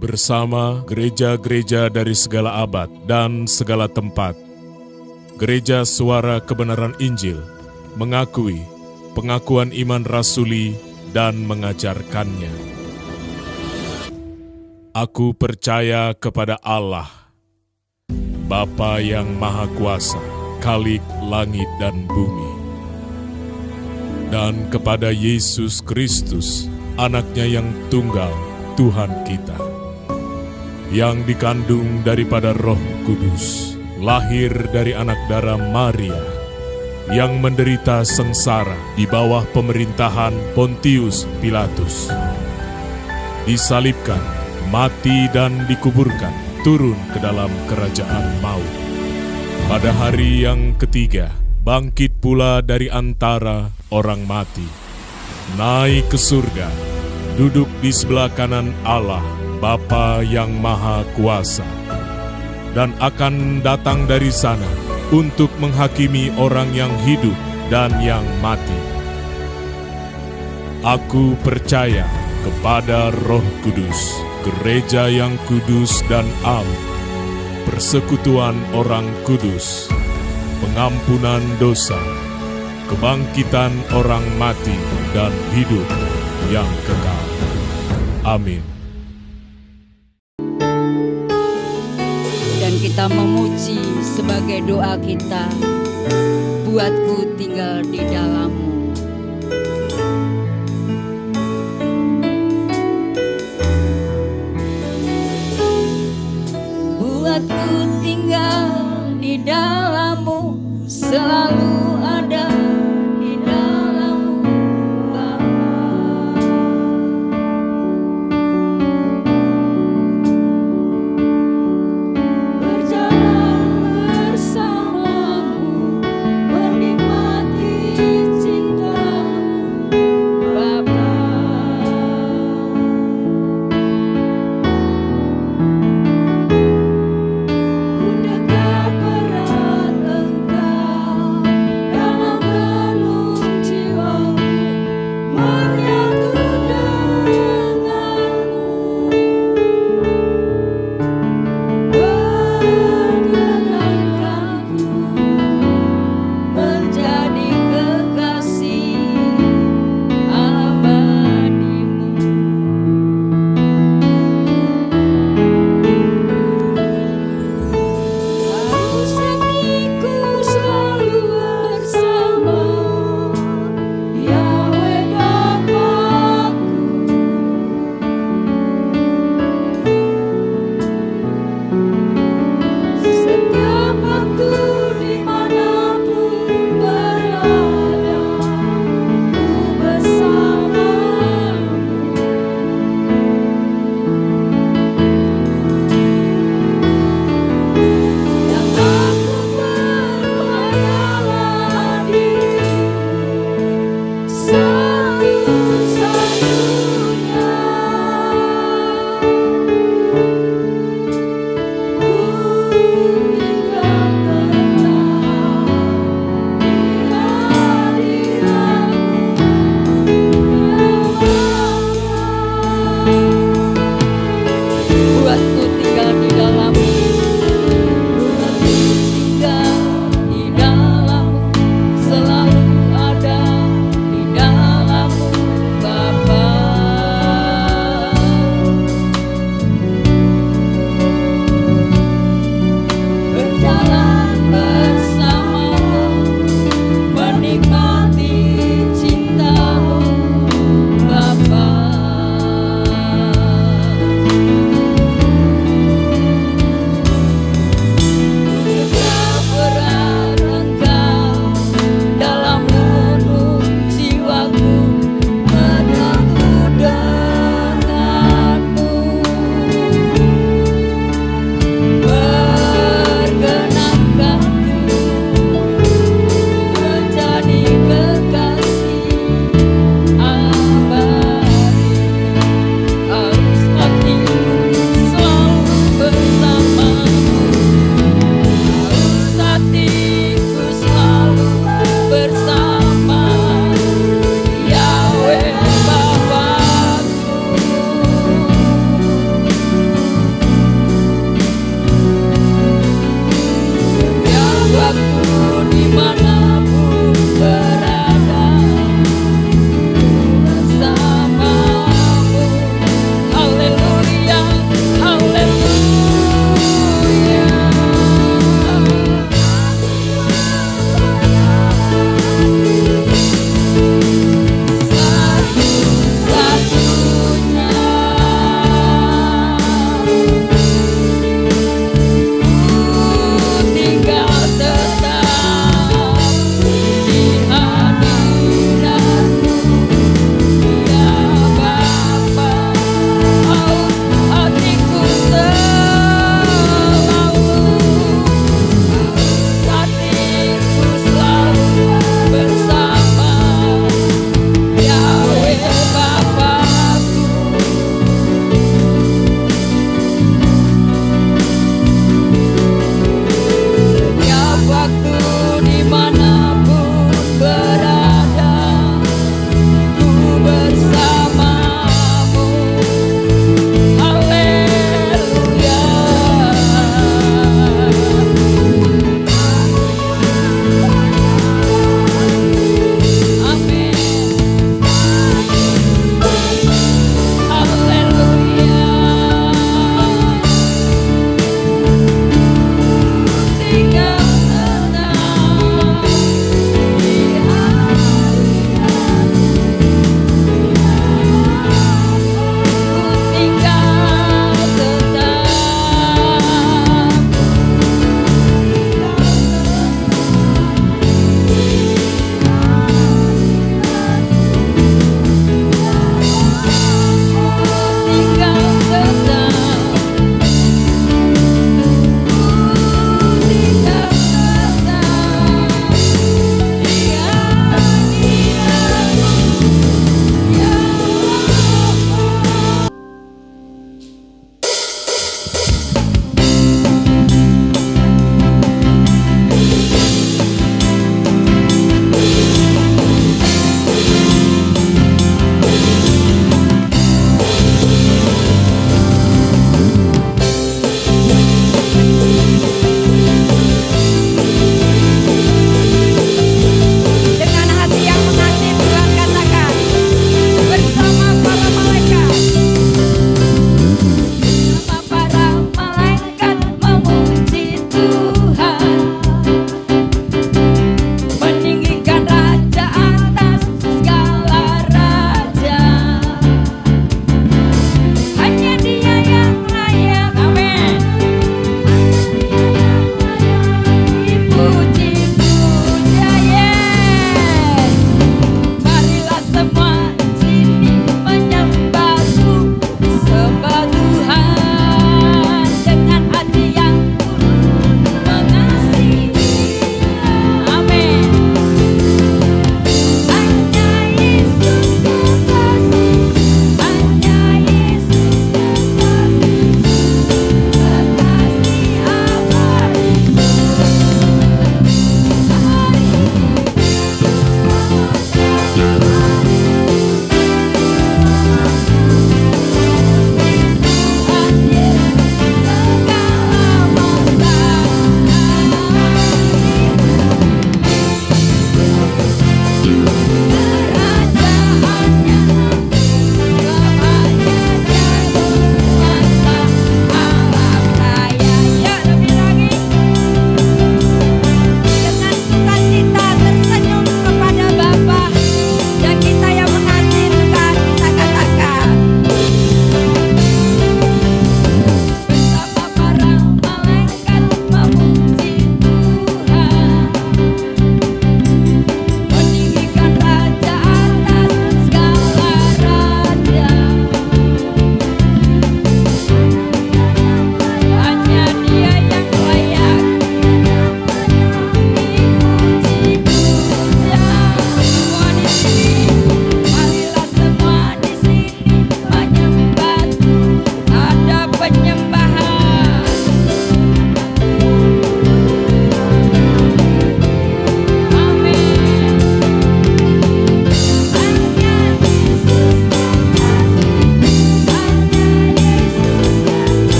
bersama gereja-gereja dari segala abad dan segala tempat. Gereja Suara Kebenaran Injil mengakui pengakuan iman rasuli dan mengajarkannya. Aku percaya kepada Allah, Bapa yang Maha Kuasa, Khalik langit dan bumi, dan kepada Yesus Kristus, Anaknya yang tunggal, Tuhan kita, yang dikandung daripada Roh Kudus, lahir dari anak darah Maria, yang menderita sengsara di bawah pemerintahan Pontius Pilatus, disalibkan, mati dan dikuburkan, turun ke dalam kerajaan maut. Pada hari yang ketiga, bangkit pula dari antara orang mati, naik ke surga, duduk di sebelah kanan Allah, Bapa yang Maha Kuasa, dan akan datang dari sana untuk menghakimi orang yang hidup dan yang mati. Aku percaya kepada Roh Kudus, gereja yang kudus dan am, persekutuan orang kudus, pengampunan dosa, kebangkitan orang mati dan hidup yang kekal. Amin. Dan kita memuji sebagai doa kita, buatku tinggal di dalam-Mu. Buatku tinggal di dalam-Mu, selalu ada di dalam-Mu, Bapa. Berjalan bersama-Mu, menikmati cinta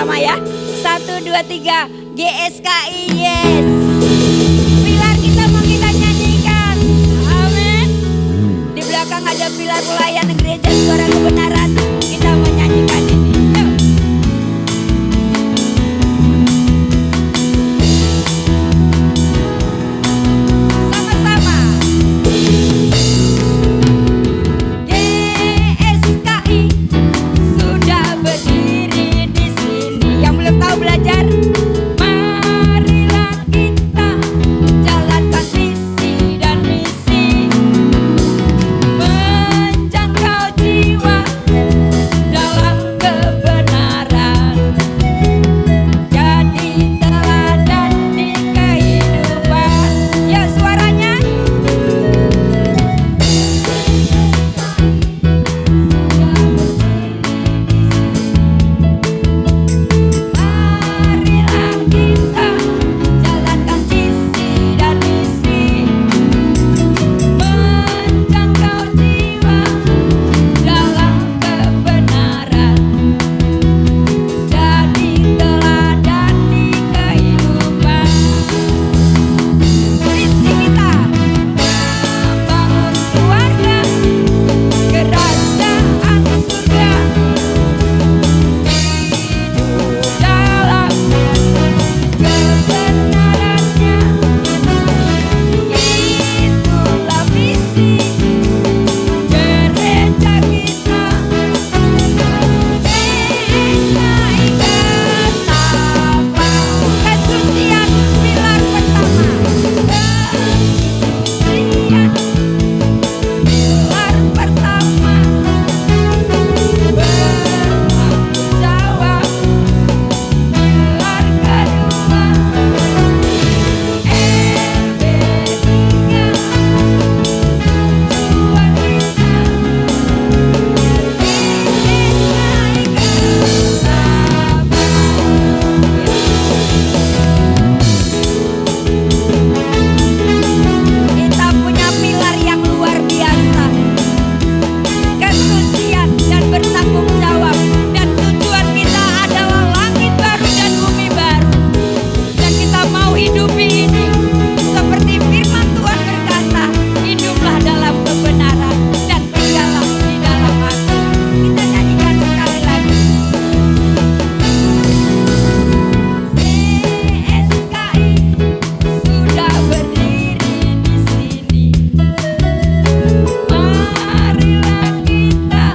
bersama-sama ya. 1, 2, 3, GSKI yes. Pilar kita mau kita nyanyikan. Amin. Di belakang ada pilar pelayanan gereja suara kebenaran. Kita menyanyikan ini. Yuk. Sama-sama. GSKI sudah berdiri di sini. Yang belum tahu belajar, marilah kita jalankan visi dan misi, menjangkau jiwa dalam kebenaran, jadi teladan di kehidupan. Ya suaranya. Marilah kita jalankan visi dan misi, menjangkau jiwa dalam kebenaran, jadi teladan di kehidupan. Visi kita membangun keluarga, kerajaan surga, hidup dalam kebenarannya. Itulah visi gereja kita. GSKI Ketapang, kesucian pilar pertama. Kesucian pilar pertama, bertanggung jawab pilar kedua. LB3 tujuan kita. GSKI Ketapang. Kita punya pilar yang luar biasa, kesucian dan bertanggung jawab, dan tujuan kita adalah langit baru dan bumi baru. Dan kita mau hidupi ini seperti firman Tuhan berkata, hiduplah dalam kebenaran dan tinggallah di dalam aku. Kita nyanyikan sekali lagi. GSKI sudah berdiri di sini. Marilah kita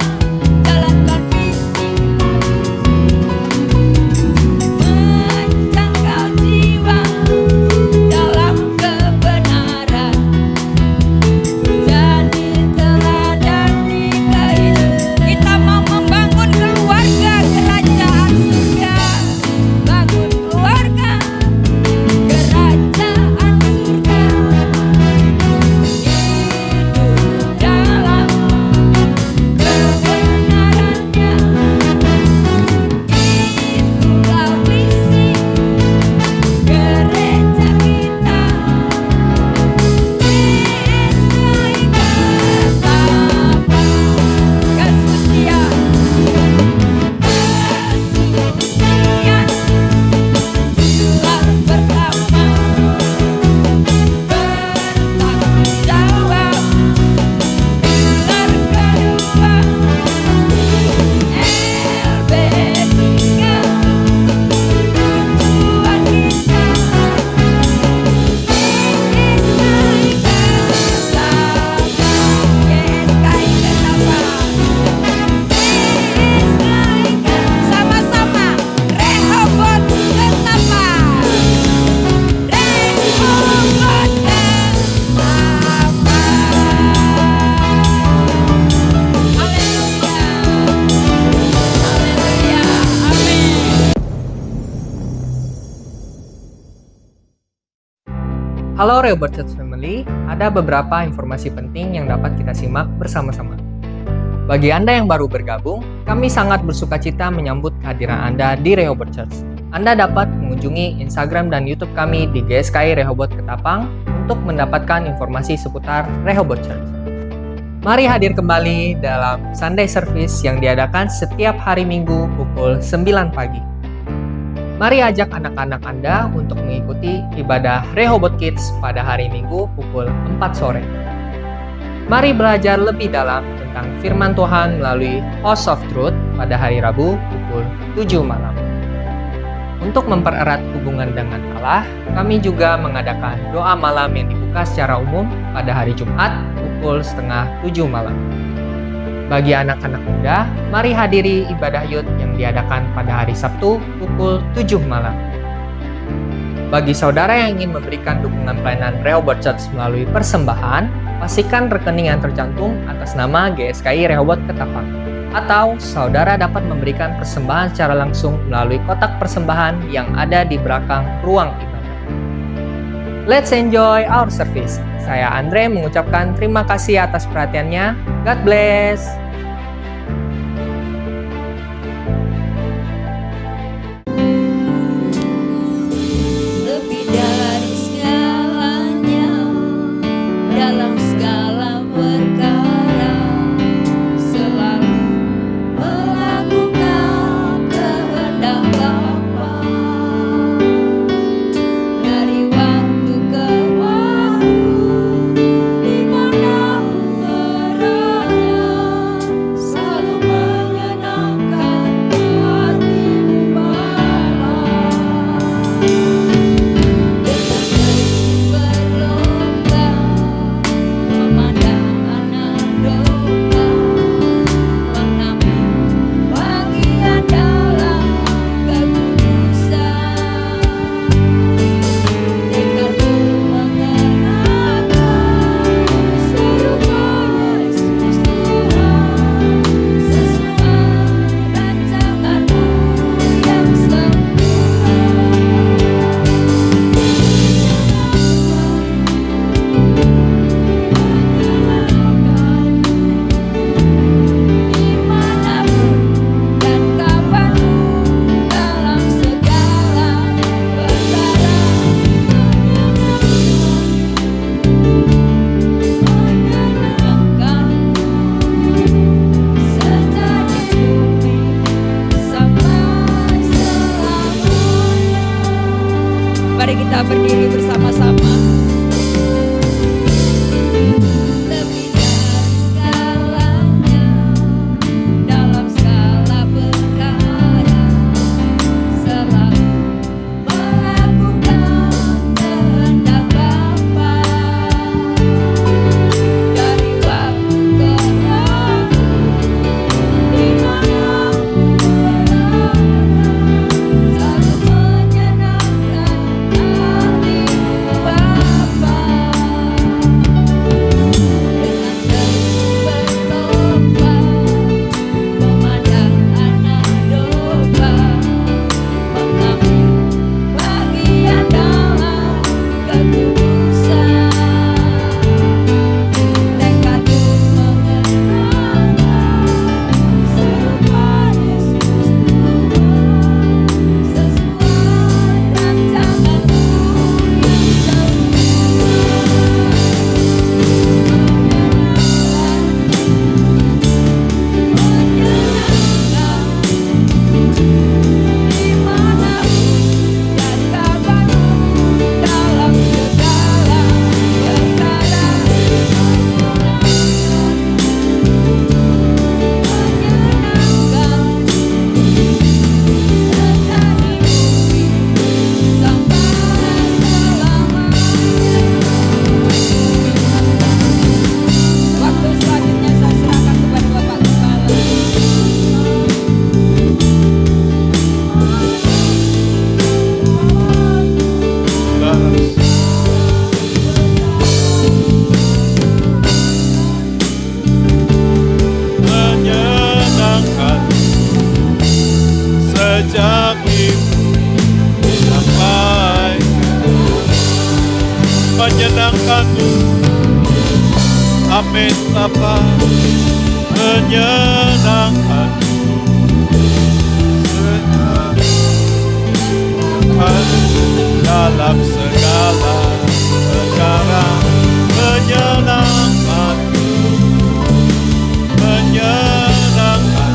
jalankan visi, menjangkau jiwa dalam kebenaran, jadi teladan di kehidupan. Kita mau membangun keluarga, kerajaan surga. Bangun keluarga, kerajaan surga, hidup dalam kebenarannya. Itulah visi gereja kita. GSKI Ketapang, kesucian, kesucian pilar pertama, bertanggung jawab pilar kedua. LB3 tujuan kita. GSKI Ketapang, GSKI Ketapang, GSKI sama-sama. Rehoboth Ketapang, Rehoboth Ketapang. Haleluya, haleluya, amin. Halo Rehoboth Church Family, ada beberapa informasi penting yang dapat kita simak bersama-sama. Bagi Anda yang baru bergabung, kami sangat bersukacita menyambut kehadiran Anda di Rehoboth Church. Anda dapat mengunjungi Instagram dan YouTube kami di GSKI Rehoboth Ketapang untuk mendapatkan informasi seputar Rehoboth Church. Mari hadir kembali dalam Sunday Service yang diadakan setiap hari Minggu pukul 9 pagi. Mari ajak anak-anak Anda untuk mengikuti ibadah Rehoboth Kids pada hari Minggu pukul 4 sore. Mari belajar lebih dalam tentang firman Tuhan melalui House of Truth pada hari Rabu pukul 7 malam. Untuk mempererat hubungan dengan Allah, kami juga mengadakan doa malam yang dibuka secara umum pada hari Jumat pukul 6:30 malam. Bagi anak-anak muda, mari hadiri ibadah youth yang diadakan pada hari Sabtu pukul 7 malam. Bagi saudara yang ingin memberikan dukungan pelayanan Rehoboth Church melalui persembahan, pastikan rekening yang tercantum atas nama GSKI Rehoboth Ketapang. Atau saudara dapat memberikan persembahan secara langsung melalui kotak persembahan yang ada di belakang ruang ibadah. Let's enjoy our service. Saya Andre mengucapkan terima kasih atas perhatiannya. God bless. Lebih dari segalanya, dalam segala perkara, selalu melakukan kehendak Bapa. Dari waktu ke waktu, dimanapun berada, selalu menyenangkan hatimu Bapa. Berlomba memandang anak domba, mengambil bagian dalam kekudusan. Tekadku mengenakan serupa Yesus Tuhan, sesuai rancangan-Mu yang sempurna. Dimanapun dan kapanpun, dalam segala perkara, menyenangkan sejak di bumi sampai selamanya. Mari kita berdiri bersama-sama. Lebih dari segalanya, dalam segala perkara, selalu melakukan kehendak Bapa. Dari waktu ke waktu, dimanapun berada, selalu menyenangkan hati Bapa. Dengan terus berlomba memandang anak domba, mengambil bagian dalam kekudusan. Tekadku mengenakan serupa Yesus Tuhan, sesuai rancangan-Mu yang Waktu selanjutnya saya serahkan kepada Bapak Gembala. Menyenangkan sejak ibu sampai menyenangkanmu. Amin Bapa, menyenangkan dalam segala perkara, menyenangkan, menyenangkan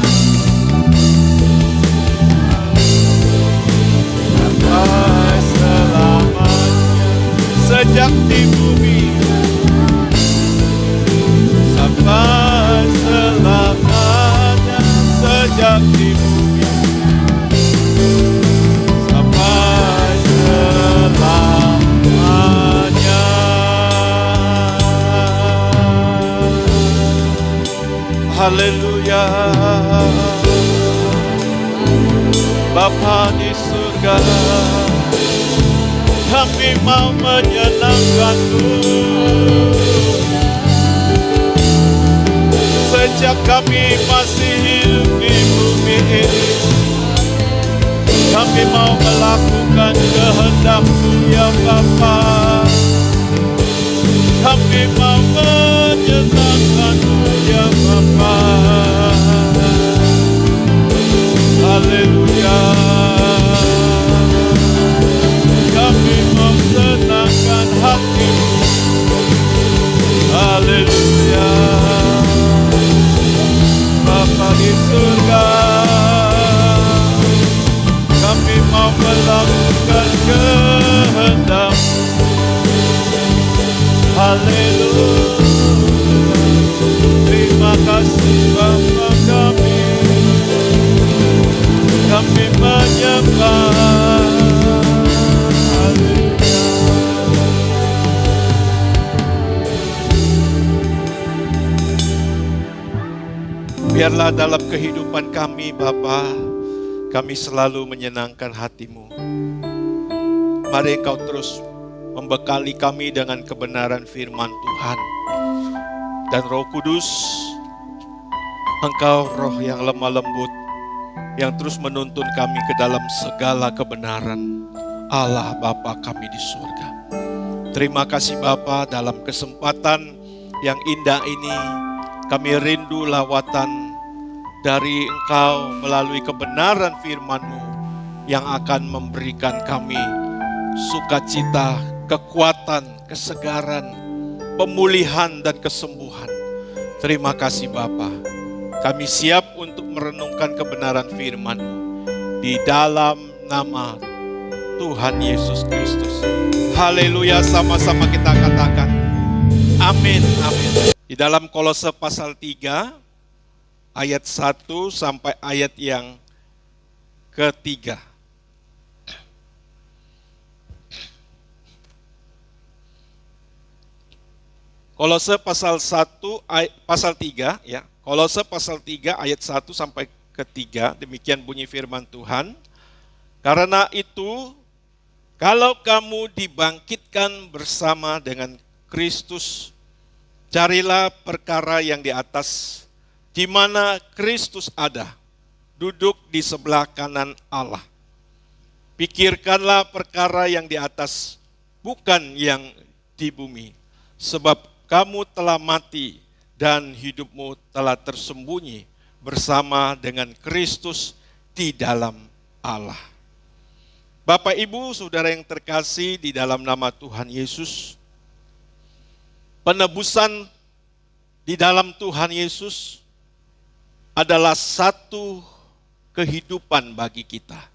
Haleluya. Bapa di surga, kami mau menyenangkan-Mu. Sejak kami masih hidup di bumi ini, kami mau melakukan kehendak-Mu ya Bapa. Kami mau menyenangkan-Mu ya Bapa. Haleluya. Kami mau senangkan hati-Mu. Haleluya. Bapa di surga, kami mau melakukan kehendak-Mu. Haleluya. Terima kasih Bapa kami menyembah. Haleluya. Biarlah dalam kehidupan kami Bapa, kami selalu menyenangkan hati-Mu. Mari Engkau terus membekali kami dengan kebenaran firman Tuhan. Dan Roh Kudus, Engkau roh yang lemah lembut, yang terus menuntun kami ke dalam segala kebenaran Allah Bapa kami di surga. Terima kasih Bapa, dalam kesempatan yang indah ini kami rindu lawatan dari Engkau melalui kebenaran firman-Mu yang akan memberikan kami sukacita, kekuatan, kesegaran, pemulihan dan kesembuhan. Terima kasih Bapa. Kami siap untuk merenungkan kebenaran firman-Mu di dalam nama Tuhan Yesus Kristus. Haleluya, sama-sama kita katakan amin, amin. Di dalam Kolose pasal 3 ayat 1 sampai ayat yang ketiga. Kolose pasal 3 ya. Kolose pasal 3 ayat 1 sampai ke-3, demikian bunyi firman Tuhan. Karena itu, kalau kamu dibangkitkan bersama dengan Kristus, carilah perkara yang di atas, di mana Kristus ada, duduk di sebelah kanan Allah. Pikirkanlah perkara yang di atas, bukan yang di bumi, sebab kamu telah mati, dan hidupmu telah tersembunyi bersama dengan Kristus di dalam Allah. Bapak, Ibu, Saudara yang terkasih di dalam nama Tuhan Yesus, penebusan di dalam Tuhan Yesus adalah satu kehidupan bagi kita.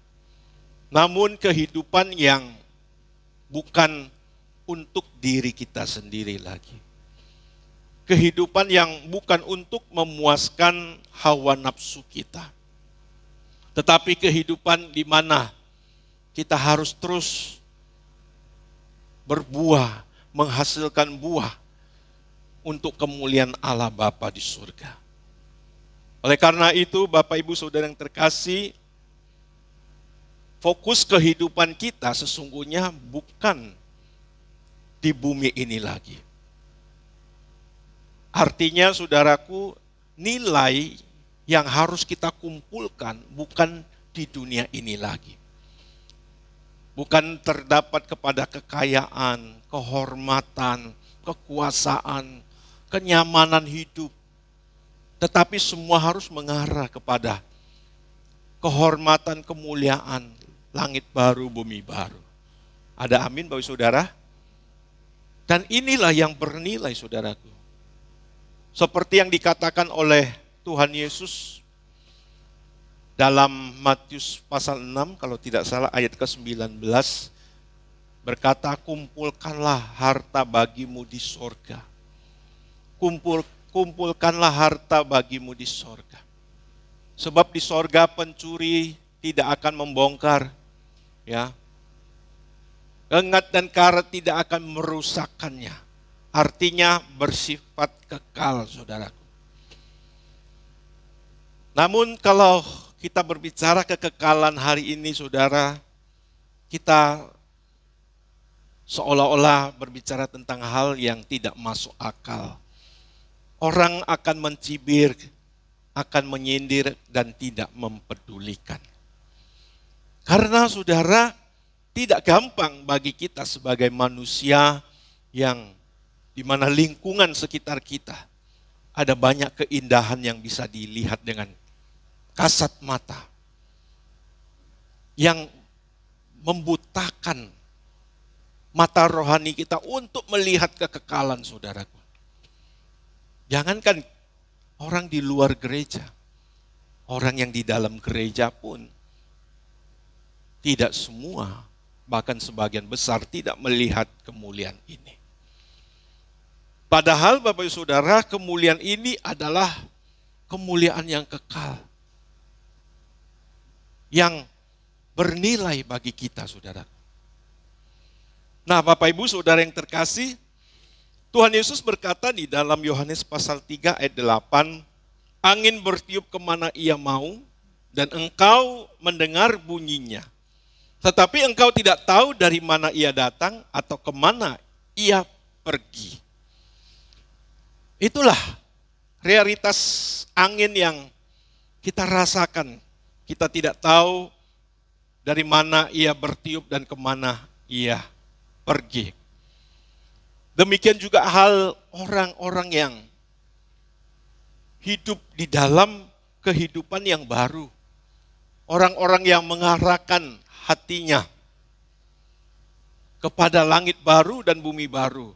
Namun kehidupan yang bukan untuk diri kita sendiri lagi. Kehidupan yang bukan untuk memuaskan hawa nafsu kita. Tetapi kehidupan di mana kita harus terus berbuah, menghasilkan buah untuk kemuliaan Allah Bapa di surga. Oleh karena itu, Bapak Ibu Saudara yang terkasih, fokus kehidupan kita sesungguhnya bukan di bumi ini lagi. Artinya saudaraku, nilai yang harus kita kumpulkan bukan di dunia ini lagi. Bukan terdapat kepada kekayaan, kehormatan, kekuasaan, kenyamanan hidup. Tetapi semua harus mengarah kepada kehormatan, kemuliaan, langit baru, bumi baru. Ada amin Bapak Saudara? Dan inilah yang bernilai saudaraku. Seperti yang dikatakan oleh Tuhan Yesus dalam Matius pasal 6, kalau tidak salah ayat ke-19, berkata, kumpulkanlah harta bagimu di sorga. Kumpulkanlah harta bagimu di sorga. Sebab di sorga pencuri tidak akan membongkar, ya. Engat dan karat tidak akan merusakkannya. Artinya bersifat kekal, saudaraku. Namun kalau kita berbicara kekekalan hari ini, saudara, kita seolah-olah berbicara tentang hal yang tidak masuk akal. Orang akan mencibir, akan menyindir, dan tidak mempedulikan. Karena saudara, tidak gampang bagi kita sebagai manusia yang di mana lingkungan sekitar kita ada banyak keindahan yang bisa dilihat dengan kasat mata, yang membutakan mata rohani kita untuk melihat kekekalan, saudaraku. Jangankan orang di luar gereja, orang yang di dalam gereja pun tidak semua, bahkan sebagian besar tidak melihat kemuliaan ini. Padahal Bapak Ibu Saudara, kemuliaan ini adalah kemuliaan yang kekal, yang bernilai bagi kita, saudara. Nah, Bapak Ibu Saudara yang terkasih, Tuhan Yesus berkata di dalam Yohanes pasal 3 ayat 8, angin bertiup kemana ia mau, dan engkau mendengar bunyinya. Tetapi engkau tidak tahu dari mana ia datang atau kemana ia pergi. Itulah realitas angin yang kita rasakan. Kita tidak tahu dari mana ia bertiup dan kemana ia pergi. Demikian juga hal orang-orang yang hidup di dalam kehidupan yang baru. Orang-orang yang mengarahkan hatinya kepada langit baru dan bumi baru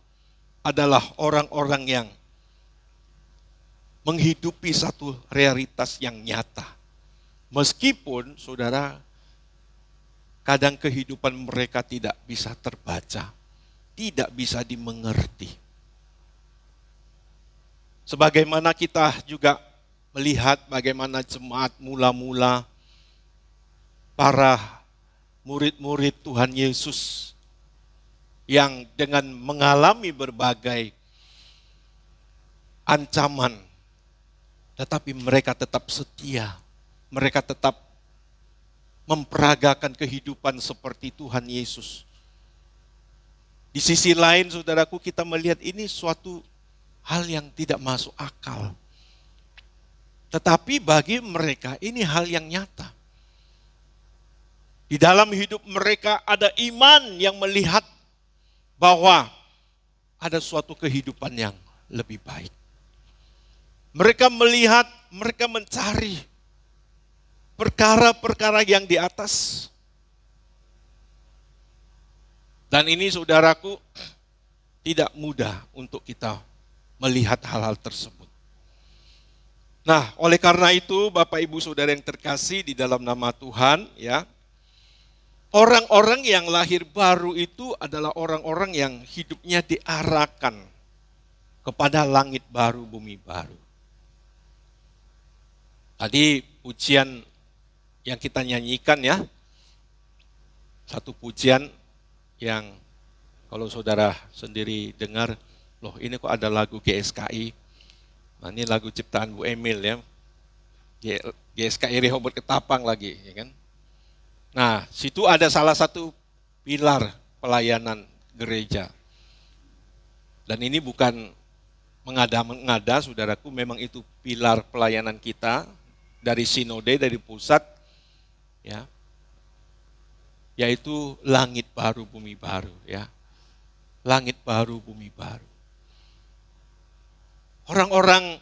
adalah orang-orang yang menghidupi satu realitas yang nyata. Meskipun, saudara, kadang kehidupan mereka tidak bisa terbaca, tidak bisa dimengerti. Sebagaimana kita juga melihat bagaimana jemaat mula-mula, para murid-murid Tuhan Yesus yang dengan mengalami berbagai ancaman, tetapi mereka tetap setia, mereka tetap memperagakan kehidupan seperti Tuhan Yesus. Di sisi lain, saudaraku, kita melihat ini suatu hal yang tidak masuk akal. Tetapi bagi mereka ini hal yang nyata. Di dalam hidup mereka ada iman yang melihat bahwa ada suatu kehidupan yang lebih baik. Mereka melihat, mereka mencari perkara-perkara yang di atas. Dan ini, saudaraku, tidak mudah untuk kita melihat hal-hal tersebut. Nah, oleh karena itu, Bapak Ibu Saudara yang terkasih di dalam nama Tuhan, ya, orang-orang yang lahir baru itu adalah orang-orang yang hidupnya diarahkan kepada langit baru, bumi baru. Tadi pujian yang kita nyanyikan, ya, satu pujian yang kalau saudara sendiri dengar, loh ini kok ada lagu GSKI. Nah, ini lagu ciptaan Bu Emil, ya. GSKI Rehoboth Ketapang lagi, ya kan. Nah, situ ada salah satu pilar pelayanan gereja. Dan ini bukan mengada-mengada, saudaraku, memang itu pilar pelayanan kita dari sinode, dari pusat, ya. Yaitu langit baru, bumi baru, ya. Langit baru, bumi baru. Orang-orang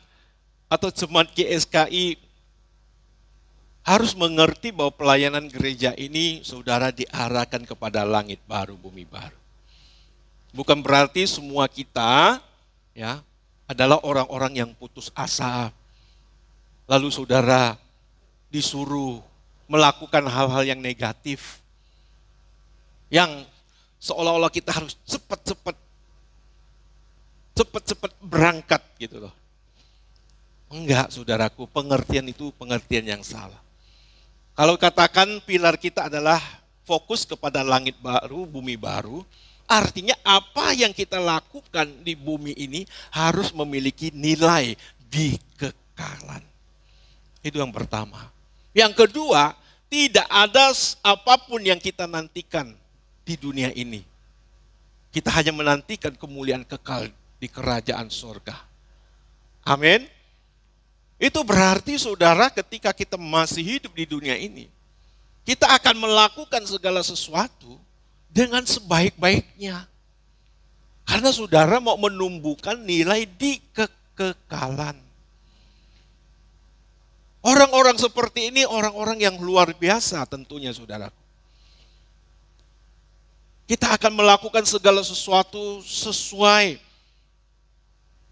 atau jemaat GSKI harus mengerti bahwa pelayanan gereja ini, saudara, diarahkan kepada langit baru, bumi baru. Bukan berarti semua kita, ya, adalah orang-orang yang putus asa. Lalu saudara disuruh melakukan hal-hal yang negatif, yang seolah-olah kita harus cepat-cepat berangkat gitu loh. Enggak, saudaraku, pengertian itu pengertian yang salah. Kalau katakan pilar kita adalah fokus kepada langit baru, bumi baru, artinya apa yang kita lakukan di bumi ini harus memiliki nilai di kekalan. Itu yang pertama. Yang kedua, tidak ada apapun yang kita nantikan di dunia ini. Kita hanya menantikan kemuliaan kekal di kerajaan surga. Amin. Itu berarti saudara, ketika kita masih hidup di dunia ini, kita akan melakukan segala sesuatu dengan sebaik-baiknya. Karena saudara mau menumbuhkan nilai di kekekalan. Orang-orang seperti ini orang-orang yang luar biasa tentunya saudara. Kita akan melakukan segala sesuatu sesuai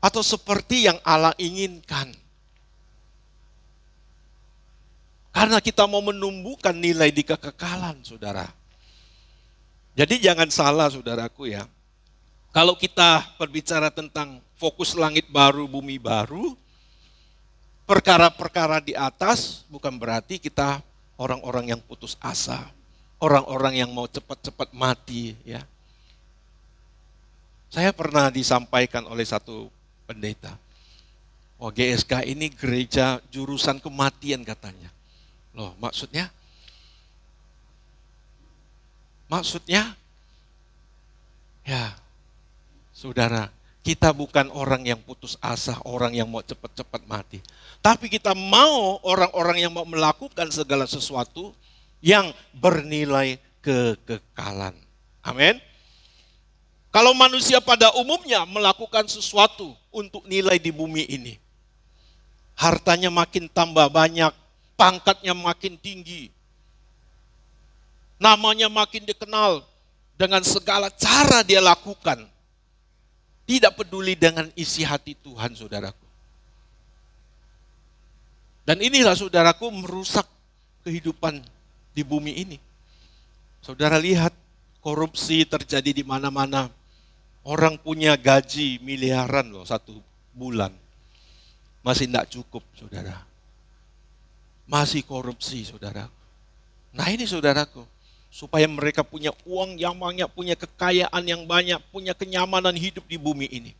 atau seperti yang Allah inginkan. Karena kita mau menumbuhkan nilai di kekekalan, saudara. Jadi jangan salah, saudaraku ya. Kalau kita berbicara tentang fokus langit baru, bumi baru, perkara-perkara di atas bukan berarti kita orang-orang yang putus asa. Orang-orang yang mau cepat-cepat mati, ya. Saya pernah disampaikan oleh satu pendeta. Oh, GSK ini gereja jurusan kematian katanya. Loh, maksudnya? Maksudnya? Ya, saudara, kita bukan orang yang putus asa, orang yang mau cepat-cepat mati. Tapi kita mau orang-orang yang mau melakukan segala sesuatu yang bernilai kekekalan. Amin. Kalau manusia pada umumnya melakukan sesuatu untuk nilai di bumi ini, hartanya makin tambah banyak, pangkatnya makin tinggi, namanya makin dikenal, dengan segala cara dia lakukan, tidak peduli dengan isi hati Tuhan, saudaraku. Dan inilah, saudaraku, merusak kehidupan di bumi ini. Saudara lihat, korupsi terjadi di mana-mana. Orang punya gaji miliaran loh satu bulan. Masih tidak cukup, saudara. Masih korupsi, saudara. Nah ini, saudaraku, supaya mereka punya uang yang banyak, punya kekayaan yang banyak, punya kenyamanan hidup di bumi ini.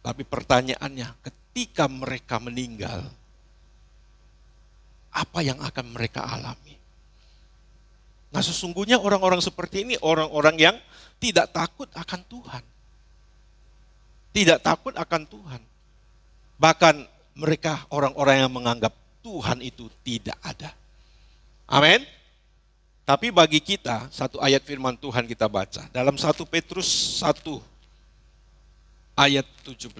Tapi pertanyaannya, ketika mereka meninggal, apa yang akan mereka alami? Nah sesungguhnya orang-orang seperti ini orang-orang yang tidak takut akan Tuhan. Tidak takut akan Tuhan. Bahkan mereka orang-orang yang menganggap Tuhan itu tidak ada. Amin. Tapi bagi kita, satu ayat firman Tuhan kita baca. Dalam 1 Petrus 1 ayat 17.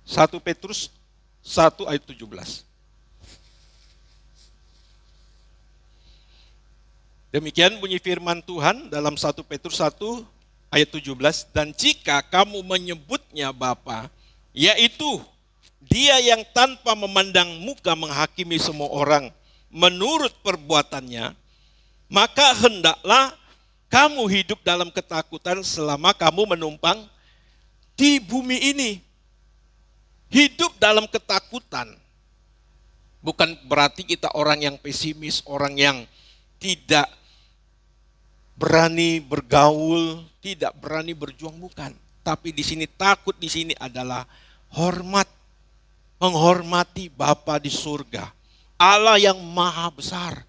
1 Petrus 1 ayat 17. Demikian bunyi firman Tuhan dalam 1 Petrus 1 ayat 17. Dan jika kamu menyebutnya Bapa, yaitu Dia yang tanpa memandang muka menghakimi semua orang menurut perbuatannya, maka hendaklah kamu hidup dalam ketakutan selama kamu menumpang di bumi ini. Hidup dalam ketakutan bukan berarti kita orang yang pesimis, orang yang tidak berani bergaul, tidak berani berjuang, bukan. Tapi di sini takut di sini adalah hormat, menghormati Bapa di surga, Allah yang maha besar.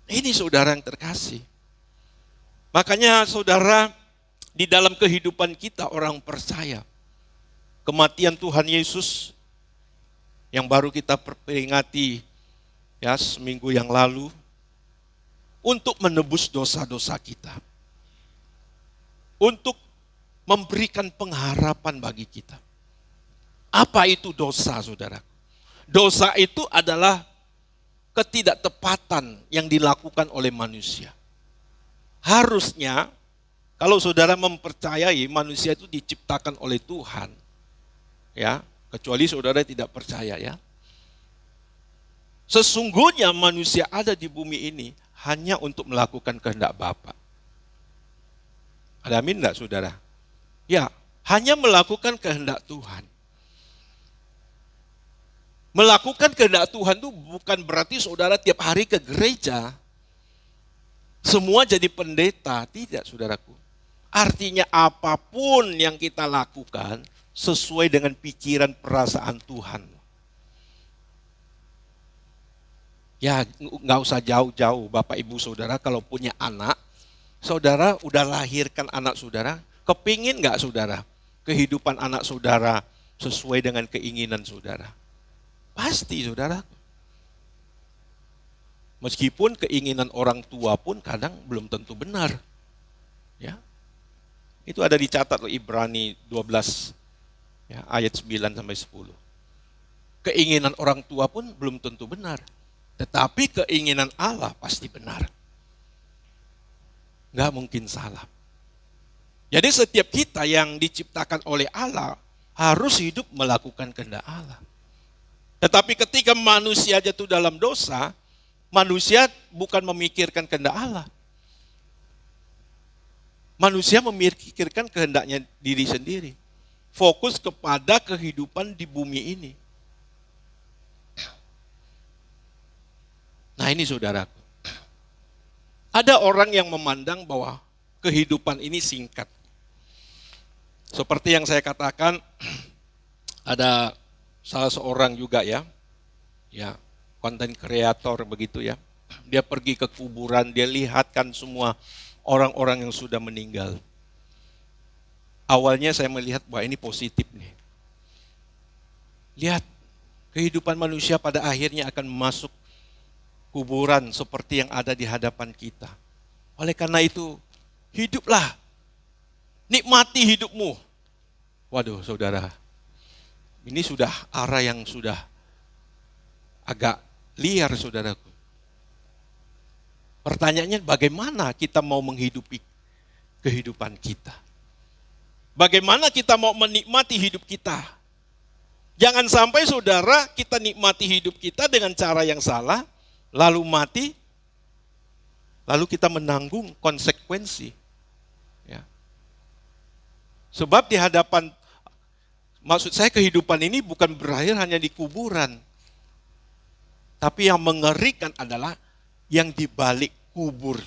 Ini saudara yang terkasih. Makanya saudara, di dalam kehidupan kita orang percaya, kematian Tuhan Yesus yang baru kita peringati ya seminggu yang lalu, untuk menebus dosa-dosa kita. Untuk memberikan pengharapan bagi kita. Apa itu dosa, saudara? Dosa itu adalah ketidaktepatan yang dilakukan oleh manusia. Harusnya, kalau saudara mempercayai manusia itu diciptakan oleh Tuhan, ya, kecuali saudara tidak percaya, ya. Sesungguhnya manusia ada di bumi ini hanya untuk melakukan kehendak Bapa. Ada amin enggak, saudara? Ya, hanya melakukan kehendak Tuhan. Melakukan kehendak Tuhan itu bukan berarti saudara tiap hari ke gereja, semua jadi pendeta, tidak, saudaraku. Artinya apapun yang kita lakukan, sesuai dengan pikiran perasaan Tuhan. Ya, nggak usah jauh-jauh Bapak Ibu Saudara, kalau punya anak, saudara udah lahirkan anak saudara, kepingin nggak saudara kehidupan anak saudara sesuai dengan keinginan saudara? Pasti saudara. Meskipun keinginan orang tua pun kadang belum tentu benar. Ya. Itu ada dicatat oleh Ibrani 12 ya, ayat 9 sampai 10. Keinginan orang tua pun belum tentu benar. Tetapi keinginan Allah pasti benar. Nggak mungkin salah. Jadi setiap kita yang diciptakan oleh Allah harus hidup melakukan kehendak Allah. Tetapi ketika manusia jatuh dalam dosa, manusia bukan memikirkan kehendak Allah. Manusia memikirkan kehendaknya diri sendiri. Fokus kepada kehidupan di bumi ini. Nah ini saudaraku. Ada orang yang memandang bahwa kehidupan ini singkat. Seperti yang saya katakan, ada salah seorang juga ya konten kreator begitu ya. Dia pergi ke kuburan, dia lihatkan semua orang-orang yang sudah meninggal. Awalnya saya melihat bahwa ini positif nih. Lihat, kehidupan manusia pada akhirnya akan masuk kuburan seperti yang ada di hadapan kita. Oleh karena itu, hiduplah. Nikmati hidupmu. Waduh saudara, ini sudah arah yang sudah agak liar saudaraku. Pertanyaannya bagaimana kita mau menghidupi kehidupan kita? Bagaimana kita mau menikmati hidup kita? Jangan sampai saudara kita nikmati hidup kita dengan cara yang salah, lalu mati, lalu kita menanggung konsekuensi. Ya. Sebab di hadapan, maksud saya kehidupan ini bukan berakhir hanya di kuburan. Tapi yang mengerikan adalah yang di balik kubur.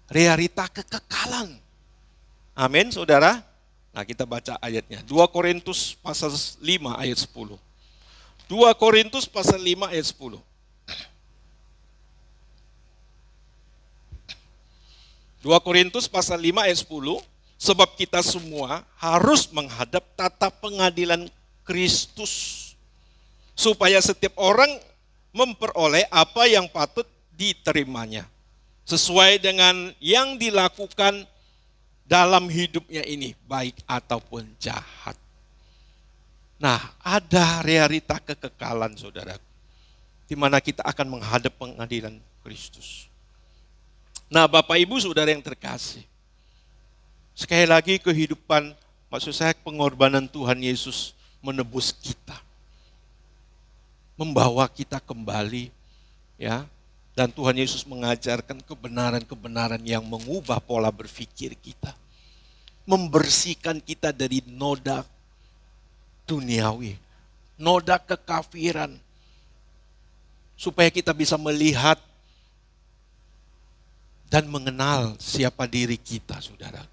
Realita kekekalan. Amin, saudara. Nah, kita baca ayatnya. 2 Korintus pasal 5 ayat 10. 2 Korintus pasal 5 ayat 10. 2 Korintus pasal 5 ayat 10. Sebab kita semua harus menghadap tata pengadilan Kristus. Supaya setiap orang memperoleh apa yang patut diterimanya. Sesuai dengan yang dilakukan dalam hidupnya ini, baik ataupun jahat. Nah, ada realita kekekalan saudara, di mana kita akan menghadap pengadilan Kristus. Nah, Bapak Ibu saudara yang terkasih, sekali lagi kehidupan, maksud saya pengorbanan Tuhan Yesus menebus kita. Membawa kita kembali, ya. Dan Tuhan Yesus mengajarkan kebenaran-kebenaran yang mengubah pola berpikir kita. Membersihkan kita dari noda duniawi, noda kekafiran. Supaya kita bisa melihat dan mengenal siapa diri kita, saudara.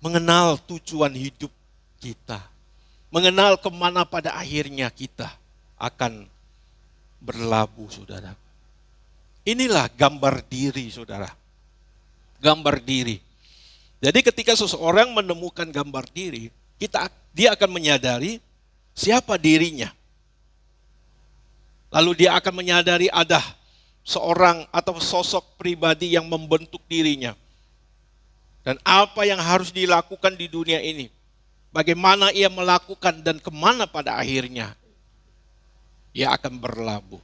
Mengenal tujuan hidup kita. Mengenal kemana pada akhirnya kita akan berlabuh, saudara. Inilah gambar diri, saudara. Gambar diri. Jadi ketika seseorang menemukan gambar diri, dia akan menyadari siapa dirinya. Lalu dia akan menyadari ada seorang atau sosok pribadi yang membentuk dirinya. Dan apa yang harus dilakukan di dunia ini. Bagaimana ia melakukan dan kemana pada akhirnya ia akan berlabuh.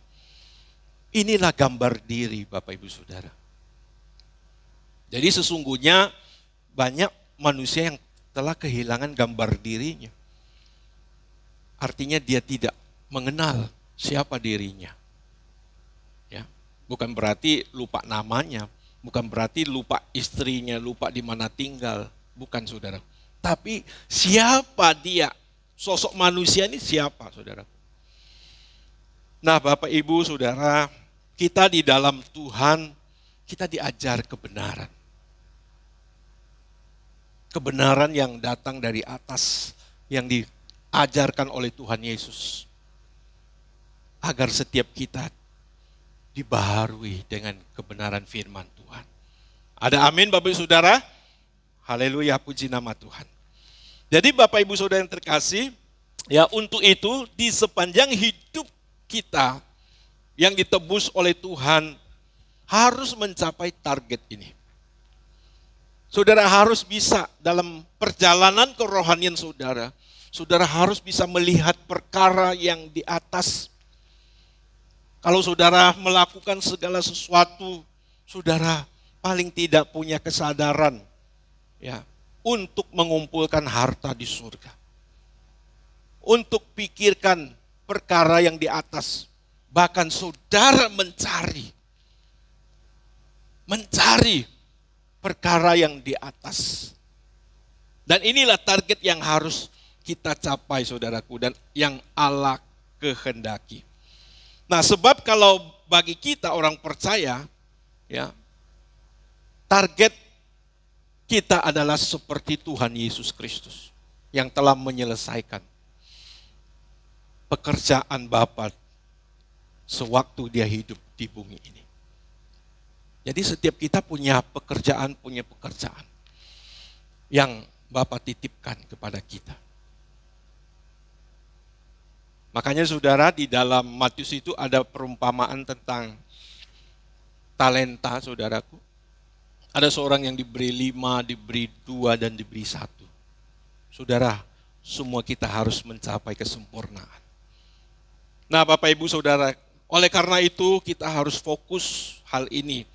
Inilah gambar diri Bapak Ibu Saudara. Jadi sesungguhnya banyak manusia yang telah kehilangan gambar dirinya. Artinya dia tidak mengenal siapa dirinya. Ya, bukan berarti lupa namanya, bukan berarti lupa istrinya, lupa di mana tinggal, bukan saudara. Tapi siapa dia? Sosok manusia ini siapa, saudara? Nah, Bapak Ibu Saudara, kita di dalam Tuhan, kita diajar kebenaran. Kebenaran yang datang dari atas, yang diajarkan oleh Tuhan Yesus. Agar setiap kita dibaharui dengan kebenaran firman Tuhan. Ada amin Bapak Ibu Saudara? Haleluya, puji nama Tuhan. Jadi Bapak Ibu Saudara yang terkasih, ya untuk itu di sepanjang hidup kita yang ditebus oleh Tuhan harus mencapai target ini. Saudara harus bisa dalam perjalanan kerohanian saudara, saudara harus bisa melihat perkara yang di atas. Kalau saudara melakukan segala sesuatu, saudara paling tidak punya kesadaran ya untuk mengumpulkan harta di surga. Untuk pikirkan perkara yang di atas. Bahkan saudara mencari perkara yang di atas. Dan inilah target yang harus kita capai saudaraku dan yang Allah kehendaki. Nah, sebab kalau bagi kita orang percaya, ya, target kita adalah seperti Tuhan Yesus Kristus yang telah menyelesaikan pekerjaan Bapa sewaktu dia hidup di bumi ini. Jadi setiap kita punya pekerjaan yang Bapa titipkan kepada kita. Makanya saudara di dalam Matius itu ada perumpamaan tentang talenta saudaraku. Ada seorang yang diberi 5, diberi 2, dan diberi 1. Saudara, semua kita harus mencapai kesempurnaan. Nah Bapak Ibu Saudara, oleh karena itu kita harus fokus hal ini.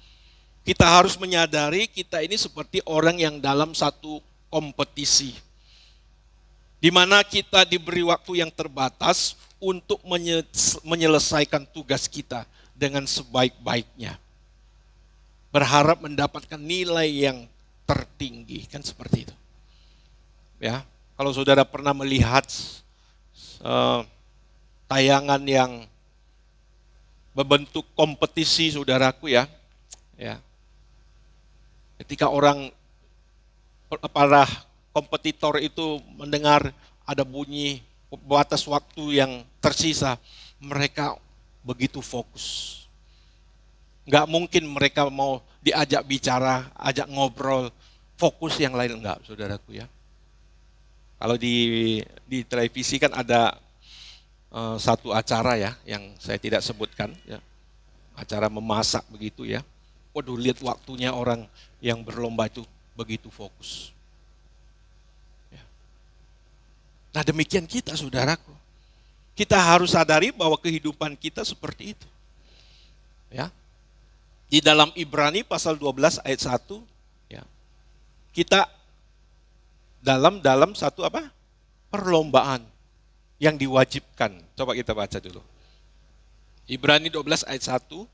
Kita harus menyadari kita ini seperti orang yang dalam satu kompetisi. Di mana kita diberi waktu yang terbatas untuk menyelesaikan tugas kita dengan sebaik-baiknya. Berharap mendapatkan nilai yang tertinggi, kan seperti itu. Ya, kalau saudara pernah melihat tayangan yang berbentuk kompetisi saudaraku ya. Ketika para kompetitor itu mendengar ada bunyi batas waktu yang tersisa, mereka begitu fokus. Nggak mungkin mereka mau diajak bicara, ajak ngobrol, fokus yang lain enggak, saudaraku ya. Kalau di televisi kan ada satu acara ya, yang saya tidak sebutkan ya, acara memasak begitu ya. Waduh, lihat waktunya orang yang berlomba itu begitu fokus. Nah demikian kita saudaraku. Kita harus sadari bahwa kehidupan kita seperti itu. Ya. Di dalam Ibrani pasal 12 ayat 1, ya, kita dalam satu apa? Perlombaan yang diwajibkan. Coba kita baca dulu. Ibrani 12 ayat 1.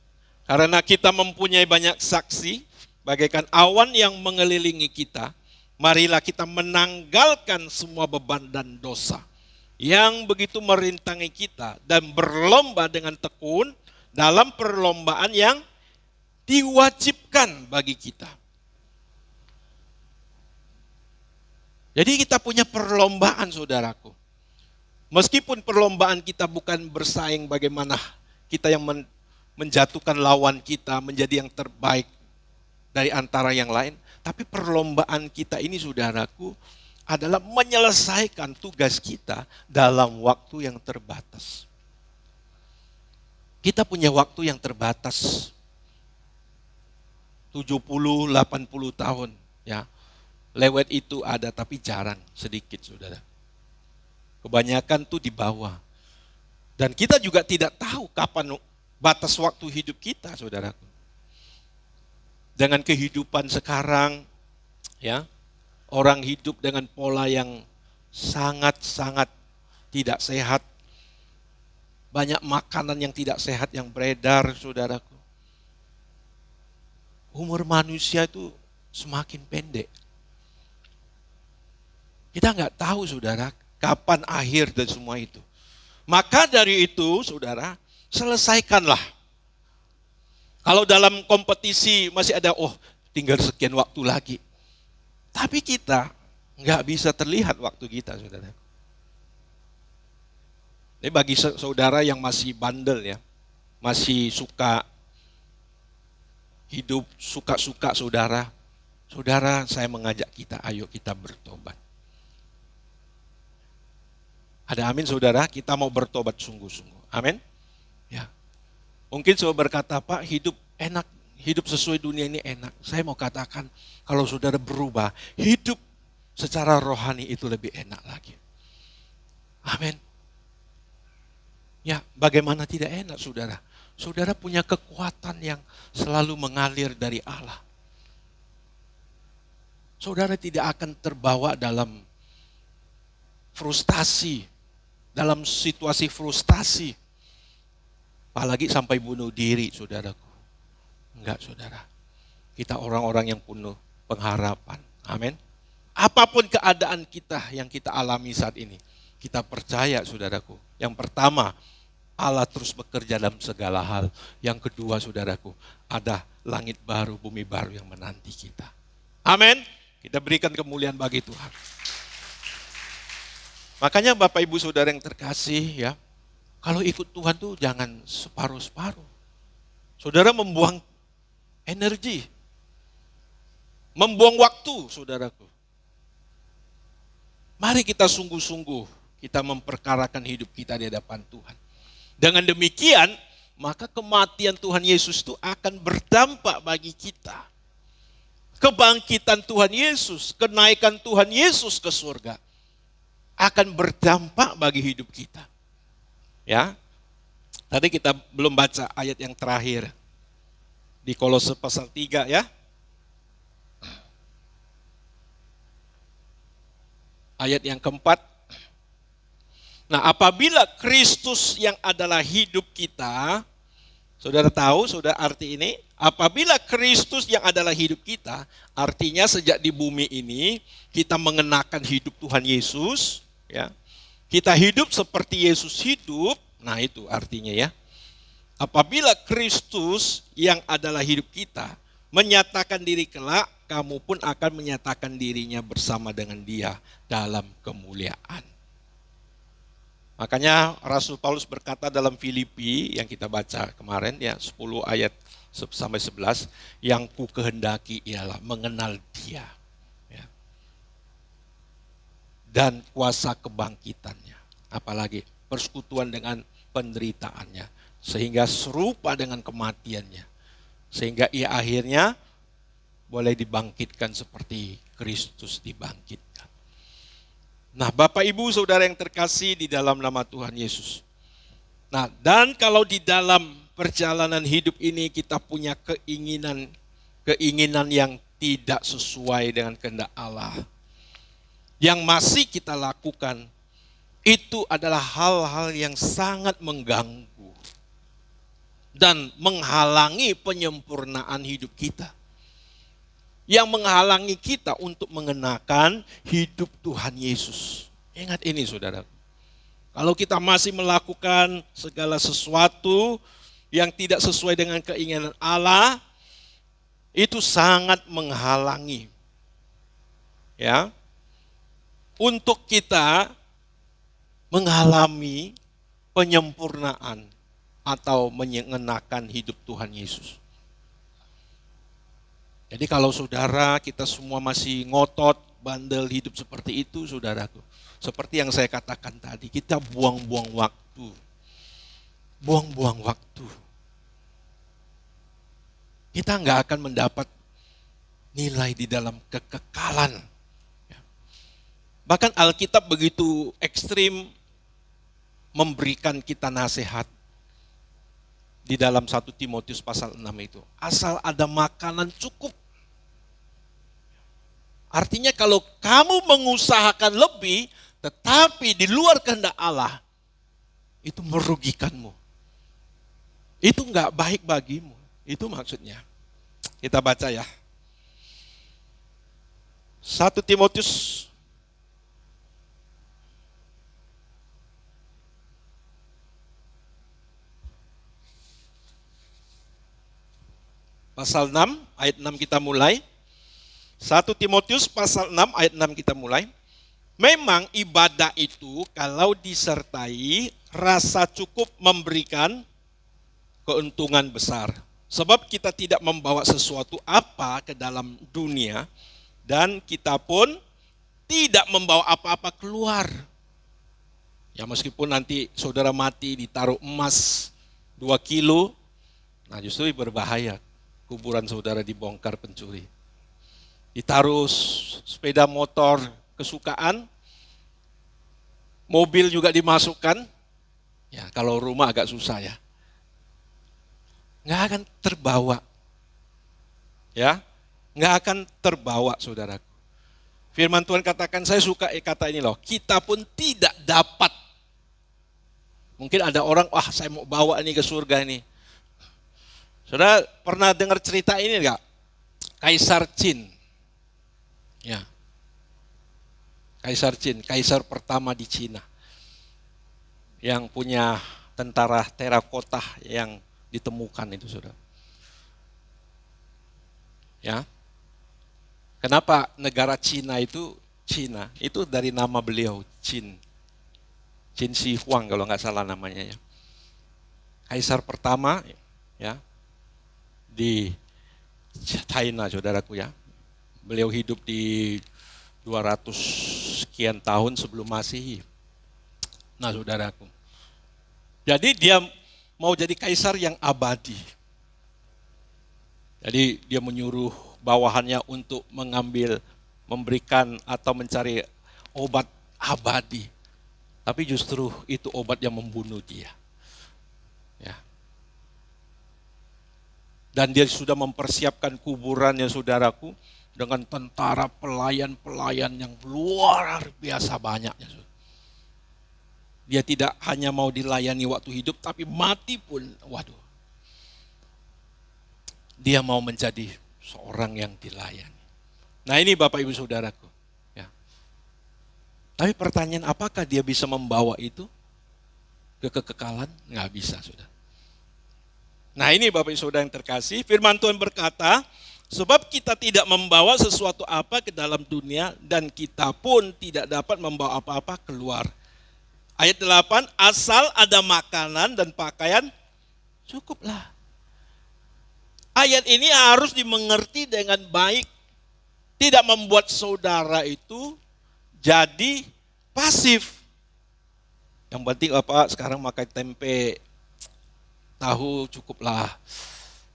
Karena kita mempunyai banyak saksi, bagaikan awan yang mengelilingi kita, marilah kita menanggalkan semua beban dan dosa yang begitu merintangi kita dan berlomba dengan tekun dalam perlombaan yang diwajibkan bagi kita. Jadi kita punya perlombaan saudaraku. Meskipun perlombaan kita bukan bersaing bagaimana kita yang menjatuhkan lawan kita menjadi yang terbaik dari antara yang lain. Tapi perlombaan kita ini saudaraku adalah menyelesaikan tugas kita dalam waktu yang terbatas. Kita punya waktu yang terbatas. 70, 80 tahun. Ya. Lewat itu ada tapi jarang, sedikit saudara. Kebanyakan tuh di bawah. Dan kita juga tidak tahu kapan batas waktu hidup kita saudaraku. Dengan kehidupan sekarang, ya, orang hidup dengan pola yang sangat-sangat tidak sehat. Banyak makanan yang tidak sehat yang beredar, saudaraku. Umur manusia itu semakin pendek. Kita nggak tahu, saudara, kapan akhir dan semua itu. Maka dari itu, saudara, selesaikanlah. Kalau dalam kompetisi masih ada, tinggal sekian waktu lagi. Tapi kita nggak bisa terlihat waktu kita, saudara. Tapi bagi saudara yang masih bandel ya, masih suka hidup suka-suka saudara, saya mengajak kita, ayo kita bertobat. Ada amin saudara, kita mau bertobat sungguh-sungguh. Amin. Ya. Mungkin saudara berkata, Pak, hidup enak, hidup sesuai dunia ini enak. Saya mau katakan, kalau saudara berubah, hidup secara rohani itu lebih enak lagi. Amin. Ya, bagaimana tidak enak saudara? Saudara punya kekuatan yang selalu mengalir dari Allah. Saudara tidak akan terbawa dalam frustasi, dalam situasi frustasi. Apalagi sampai bunuh diri, saudaraku. Enggak, saudara. Kita orang-orang yang penuh pengharapan. Amin. Apapun keadaan kita yang kita alami saat ini, kita percaya, saudaraku. Yang pertama, Allah terus bekerja dalam segala hal. Yang kedua, saudaraku, ada langit baru, bumi baru yang menanti kita. Amin. Kita berikan kemuliaan bagi Tuhan. Makanya Bapak Ibu Saudara yang terkasih ya, kalau ikut Tuhan tuh jangan separuh-separuh. Saudara membuang energi, membuang waktu, saudaraku. Mari kita sungguh-sungguh, kita memperkarakan hidup kita di hadapan Tuhan. Dengan demikian, maka kematian Tuhan Yesus itu akan berdampak bagi kita. Kebangkitan Tuhan Yesus, kenaikan Tuhan Yesus ke surga akan berdampak bagi hidup kita. Ya. Tadi kita belum baca ayat yang terakhir di Kolose pasal 3 ya. Ayat yang keempat. Nah, apabila Kristus yang adalah hidup kita, saudara tahu, saudara arti ini, apabila Kristus yang adalah hidup kita, artinya sejak di bumi ini kita mengenakan hidup Tuhan Yesus, ya. Kita hidup seperti Yesus hidup, nah itu artinya ya. Apabila Kristus yang adalah hidup kita menyatakan diri kelak, kamu pun akan menyatakan dirinya bersama dengan Dia dalam kemuliaan. Makanya Rasul Paulus berkata dalam Filipi yang kita baca kemarin ya 10 ayat sampai 11, yang ku kehendaki ialah mengenal Dia ya. Dan kuasa kebangkitannya, apalagi persekutuan dengan penderitaannya, sehingga serupa dengan kematiannya, sehingga ia akhirnya boleh dibangkitkan seperti Kristus dibangkitkan. Nah, Bapak Ibu Saudara yang terkasih di dalam nama Tuhan Yesus. Nah, dan kalau di dalam perjalanan hidup ini kita punya keinginan yang tidak sesuai dengan kehendak Allah, yang masih kita lakukan, itu adalah hal-hal yang sangat mengganggu dan menghalangi penyempurnaan hidup kita. Yang menghalangi kita untuk mengenakan hidup Tuhan Yesus. Ingat ini saudara. Kalau kita masih melakukan segala sesuatu yang tidak sesuai dengan keinginan Allah, itu sangat menghalangi. Ya. Untuk kita mengalami penyempurnaan atau mengenakan hidup Tuhan Yesus. Jadi kalau saudara kita semua masih ngotot, bandel hidup seperti itu saudaraku. Seperti yang saya katakan tadi, kita buang-buang waktu. Buang-buang waktu. Kita nggak akan mendapat nilai di dalam kekekalan. Bahkan Alkitab begitu ekstrim memberikan kita nasihat. Di dalam 1 Timotius pasal 6 itu. Asal ada makanan cukup. Artinya kalau kamu mengusahakan lebih, tetapi di luar kehendak Allah, itu merugikanmu. Itu enggak baik bagimu. Itu maksudnya. Kita baca ya. 1 Timotius pasal 6, ayat 6 kita mulai. 1 Timotius pasal 6, ayat 6 kita mulai. Memang ibadah itu kalau disertai rasa cukup memberikan keuntungan besar. Sebab kita tidak membawa sesuatu apa ke dalam dunia dan kita pun tidak membawa apa-apa keluar. Ya meskipun nanti saudara mati ditaruh emas 2 kilo, nah justru berbahaya. Kuburan saudara dibongkar pencuri. Ditaruh sepeda motor kesukaan, mobil juga dimasukkan. Ya kalau rumah agak susah ya. Nggak akan terbawa. Ya, nggak akan terbawa saudaraku. Firman Tuhan katakan, saya suka kata ini loh, kita pun tidak dapat. Mungkin ada orang, wah saya mau bawa ini ke surga ini. Saudara pernah dengar cerita ini enggak? Kaisar Qin. Ya. Kaisar Qin, kaisar pertama di Cina. Yang punya tentara terakota yang ditemukan itu, Saudara. Ya. Kenapa negara Cina itu Cina? Itu dari nama beliau, Qin. Qin Shi Huang kalau nggak salah namanya ya. Kaisar pertama ya di China, saudaraku ya. Beliau hidup di 200 sekian tahun sebelum Masehi. Nah, saudaraku. Jadi dia mau jadi kaisar yang abadi. Jadi dia menyuruh bawahannya untuk memberikan atau mencari obat abadi. Tapi justru itu obat yang membunuh dia. Ya. Dan dia sudah mempersiapkan kuburannya, saudaraku, dengan tentara pelayan-pelayan yang luar biasa banyaknya. Dia tidak hanya mau dilayani waktu hidup, tapi mati pun, waduh. Dia mau menjadi seorang yang dilayani. Nah ini Bapak Ibu Saudaraku. Ya. Tapi pertanyaan, apakah dia bisa membawa itu ke kekekalan? Nggak bisa, saudara. Nah ini Bapak Ibu Saudara yang terkasih, firman Tuhan berkata, sebab kita tidak membawa sesuatu apa ke dalam dunia dan kita pun tidak dapat membawa apa-apa keluar. Ayat 8, asal ada makanan dan pakaian, cukuplah. Ayat ini harus dimengerti dengan baik. Tidak membuat saudara itu jadi pasif. Yang penting apa sekarang makan tempe, tahu cukuplah.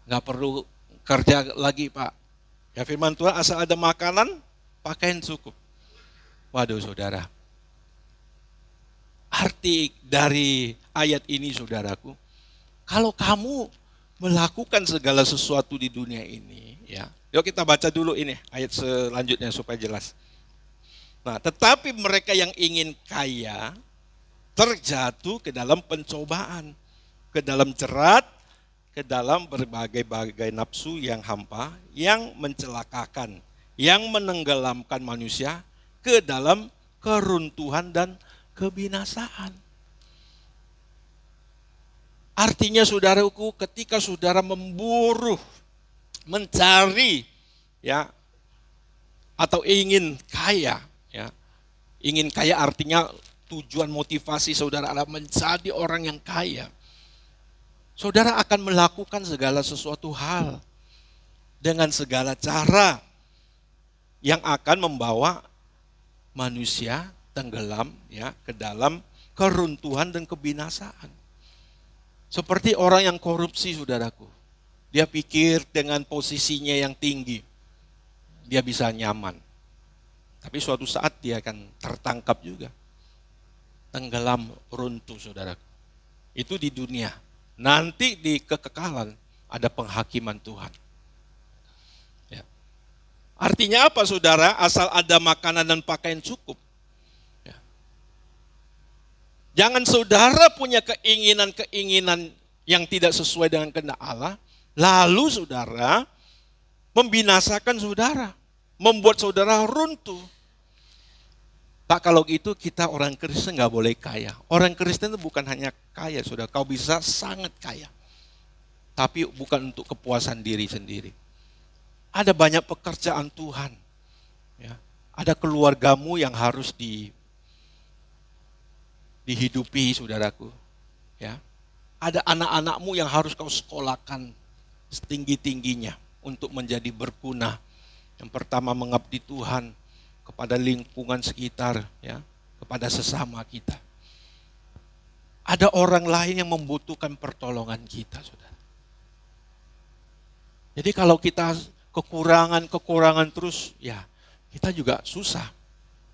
Nggak perlu kerja lagi Pak. Ya firman Tuhan, asal ada makanan, pakaian cukup. Waduh saudara. Arti dari ayat ini saudaraku, kalau kamu melakukan segala sesuatu di dunia ini, ya. Yuk kita baca dulu ini ayat selanjutnya supaya jelas. Nah, tetapi mereka yang ingin kaya terjatuh ke dalam pencobaan, ke dalam jerat, ke dalam berbagai-bagai nafsu yang hampa, yang mencelakakan, yang menenggelamkan manusia ke dalam keruntuhan dan kebinasaan. Artinya saudaraku, ketika saudara memburu, mencari ya atau ingin kaya ya. Ingin kaya artinya tujuan motivasi saudara adalah menjadi orang yang kaya. Saudara akan melakukan segala sesuatu hal dengan segala cara yang akan membawa manusia tenggelam ya ke dalam keruntuhan dan kebinasaan. Seperti orang yang korupsi, saudaraku. Dia pikir dengan posisinya yang tinggi, dia bisa nyaman. Tapi suatu saat dia akan tertangkap juga. Tenggelam, runtuh, saudaraku. Itu di dunia. Nanti di kekekalan ada penghakiman Tuhan. Ya. Artinya apa saudara? Asal ada makanan dan pakaian cukup. Ya. Jangan saudara punya keinginan-keinginan yang tidak sesuai dengan kehendak Allah, lalu saudara membinasakan saudara, membuat saudara runtuh. Pak, kalau gitu kita orang Kristen nggak boleh kaya. Orang Kristen itu bukan hanya kaya, saudara. Kau bisa sangat kaya. Tapi bukan untuk kepuasan diri sendiri. Ada banyak pekerjaan Tuhan. Ya. Ada keluargamu yang harus dihidupi, saudaraku. Ya. Ada anak-anakmu yang harus kau sekolahkan setinggi-tingginya untuk menjadi berguna. Yang pertama mengabdi Tuhan kepada lingkungan sekitar, ya, kepada sesama kita. Ada orang lain yang membutuhkan pertolongan kita, saudara. Jadi kalau kita kekurangan terus, ya kita juga susah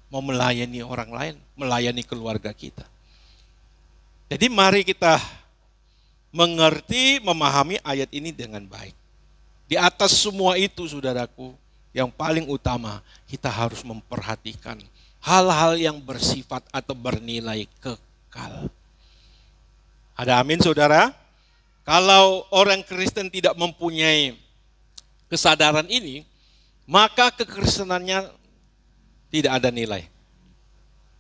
mau melayani orang lain, melayani keluarga kita. Jadi mari kita mengerti, memahami ayat ini dengan baik. Di atas semua itu, saudaraku, yang paling utama kita harus memperhatikan hal-hal yang bersifat atau bernilai kekal. Ada amin, saudara? Kalau orang Kristen tidak mempunyai kesadaran ini, maka kekristenannya tidak ada nilai.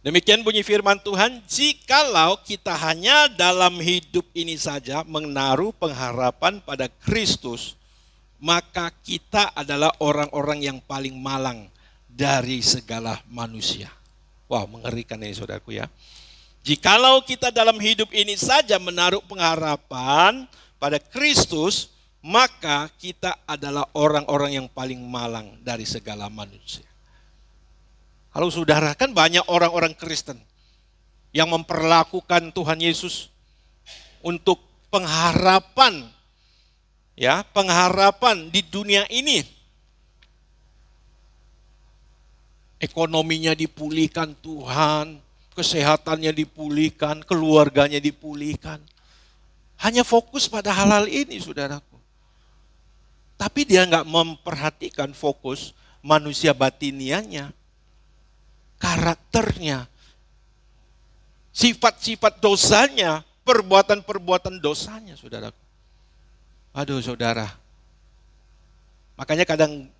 Demikian bunyi firman Tuhan, jikalau kita hanya dalam hidup ini saja menaruh pengharapan pada Kristus, maka kita adalah orang-orang yang paling malang dari segala manusia. Wow, mengerikan ini saudaraku ya. Jikalau kita dalam hidup ini saja menaruh pengharapan pada Kristus, maka kita adalah orang-orang yang paling malang dari segala manusia. Kalau saudara, kan banyak orang-orang Kristen yang memperlakukan Tuhan Yesus untuk pengharapan, ya, pengharapan di dunia ini. Ekonominya dipulihkan Tuhan, kesehatannya dipulihkan, keluarganya dipulihkan. Hanya fokus pada hal-hal ini, saudaraku. Tapi dia nggak memperhatikan fokus manusia batinianya, karakternya, sifat-sifat dosanya, perbuatan-perbuatan dosanya, saudaraku. Aduh, saudara. Makanya kadang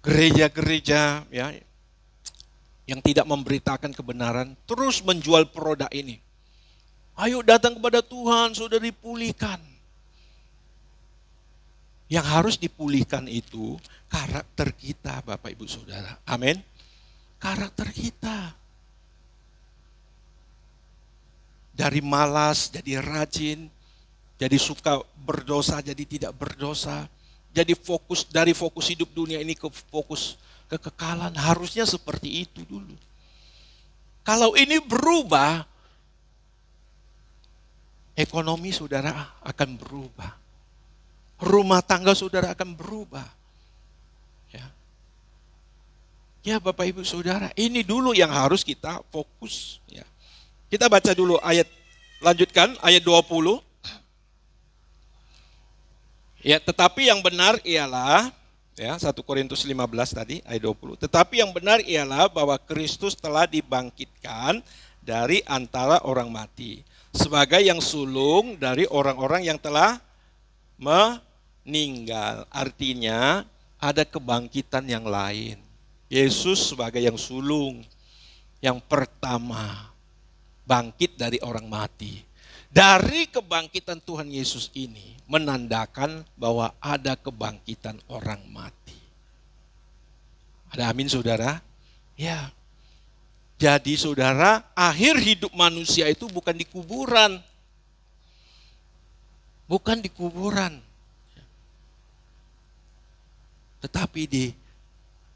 gereja-gereja ya yang tidak memberitakan kebenaran terus menjual produk ini. Ayo datang kepada Tuhan, sudah dipulihkan. Yang harus dipulihkan itu karakter kita, Bapak Ibu Saudara. Amin. Karakter kita. Dari malas jadi rajin, jadi suka berdosa jadi tidak berdosa. Jadi dari fokus hidup dunia ini ke fokus kekekalan. Harusnya seperti itu dulu. Kalau ini berubah, ekonomi saudara akan berubah. Rumah tangga saudara akan berubah. Ya Bapak Ibu Saudara, ini dulu yang harus kita fokus. Ya. Kita baca dulu ayat, lanjutkan ayat 20. Ya, tetapi yang benar ialah, ya 1 Korintus 15 tadi ayat 20. Tetapi yang benar ialah bahwa Kristus telah dibangkitkan dari antara orang mati, sebagai yang sulung dari orang-orang yang telah meninggal. Artinya ada kebangkitan yang lain. Yesus sebagai yang sulung, yang pertama bangkit dari orang mati. Dari kebangkitan Tuhan Yesus ini menandakan bahwa ada kebangkitan orang mati. Ada amin saudara? Ya. Jadi saudara, akhir hidup manusia itu bukan di kuburan. Bukan di kuburan. Tetapi di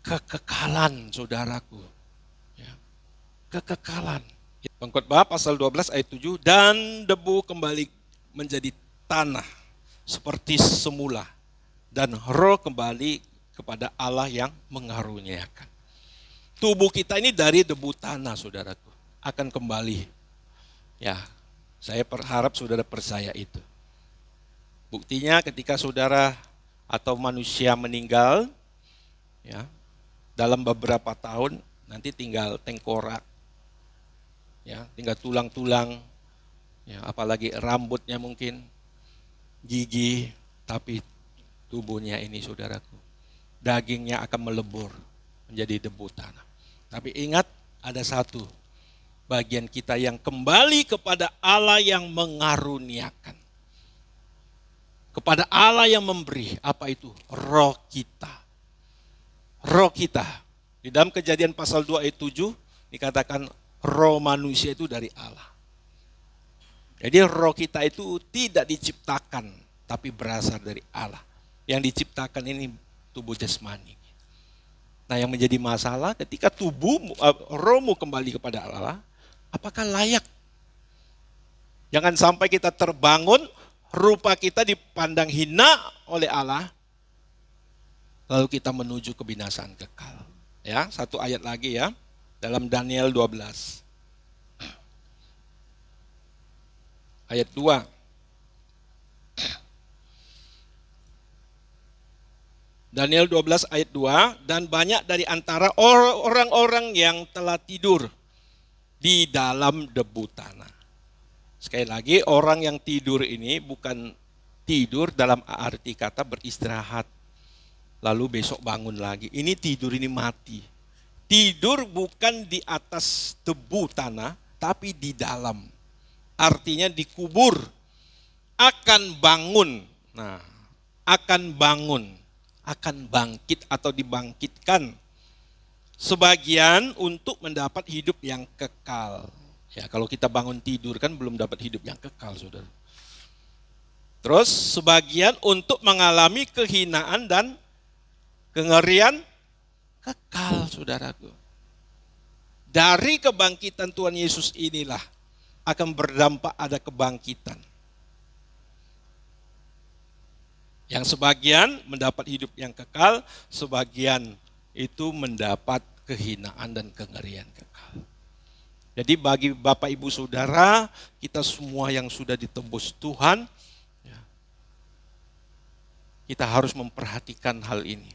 kekekalan, saudaraku. Ya. Kekekalan. Pengkhotbah pasal 12 ayat 7, dan debu kembali menjadi tanah seperti semula, dan roh kembali kepada Allah yang mengaruniakan. Tubuh kita ini dari debu tanah, saudaraku, akan kembali. Ya, saya berharap saudara percaya itu. Buktinya ketika saudara atau manusia meninggal, ya, dalam beberapa tahun nanti tinggal tengkorak, ya, tinggal tulang-tulang, ya, apalagi rambutnya mungkin, gigi, tapi tubuhnya ini saudaraku, dagingnya akan melebur menjadi debu tanah. Tapi ingat, ada satu bagian kita yang kembali kepada Allah yang mengaruniakan, kepada Allah yang memberi. Apa itu? Roh kita. roh kita. Di dalam Kejadian pasal 2 ayat 7 dikatakan roh manusia itu dari Allah. Jadi roh kita itu tidak diciptakan, tapi berasal dari Allah. Yang diciptakan ini tubuh jasmani. Nah, yang menjadi masalah ketika rohmu kembali kepada Allah, apakah layak? Jangan sampai kita terbangun, rupa kita dipandang hina oleh Allah, lalu kita menuju kebinasaan kekal. Ya, satu ayat lagi ya, dalam Daniel 12. Ayat 2. Daniel 12 ayat 2, dan banyak dari antara orang-orang yang telah tidur di dalam debu tanah. Sekali lagi, orang yang tidur ini bukan tidur dalam arti kata beristirahat, lalu besok bangun lagi. Ini tidur, ini mati. Tidur bukan di atas debu tanah, tapi di dalam. Artinya dikubur, akan bangun. Nah, akan bangun, akan bangkit atau dibangkitkan. Sebagian untuk mendapat hidup yang kekal. Ya, kalau kita bangun tidur kan belum dapat hidup yang kekal, saudara. Terus sebagian untuk mengalami kehinaan dan kengerian kekal, saudaraku. Dari kebangkitan Tuhan Yesus inilah akan berdampak ada kebangkitan. Yang sebagian mendapat hidup yang kekal, sebagian itu mendapat kehinaan dan kengerian kekal. Jadi bagi Bapak Ibu Saudara, kita semua yang sudah ditebus Tuhan, ya, kita harus memperhatikan hal ini.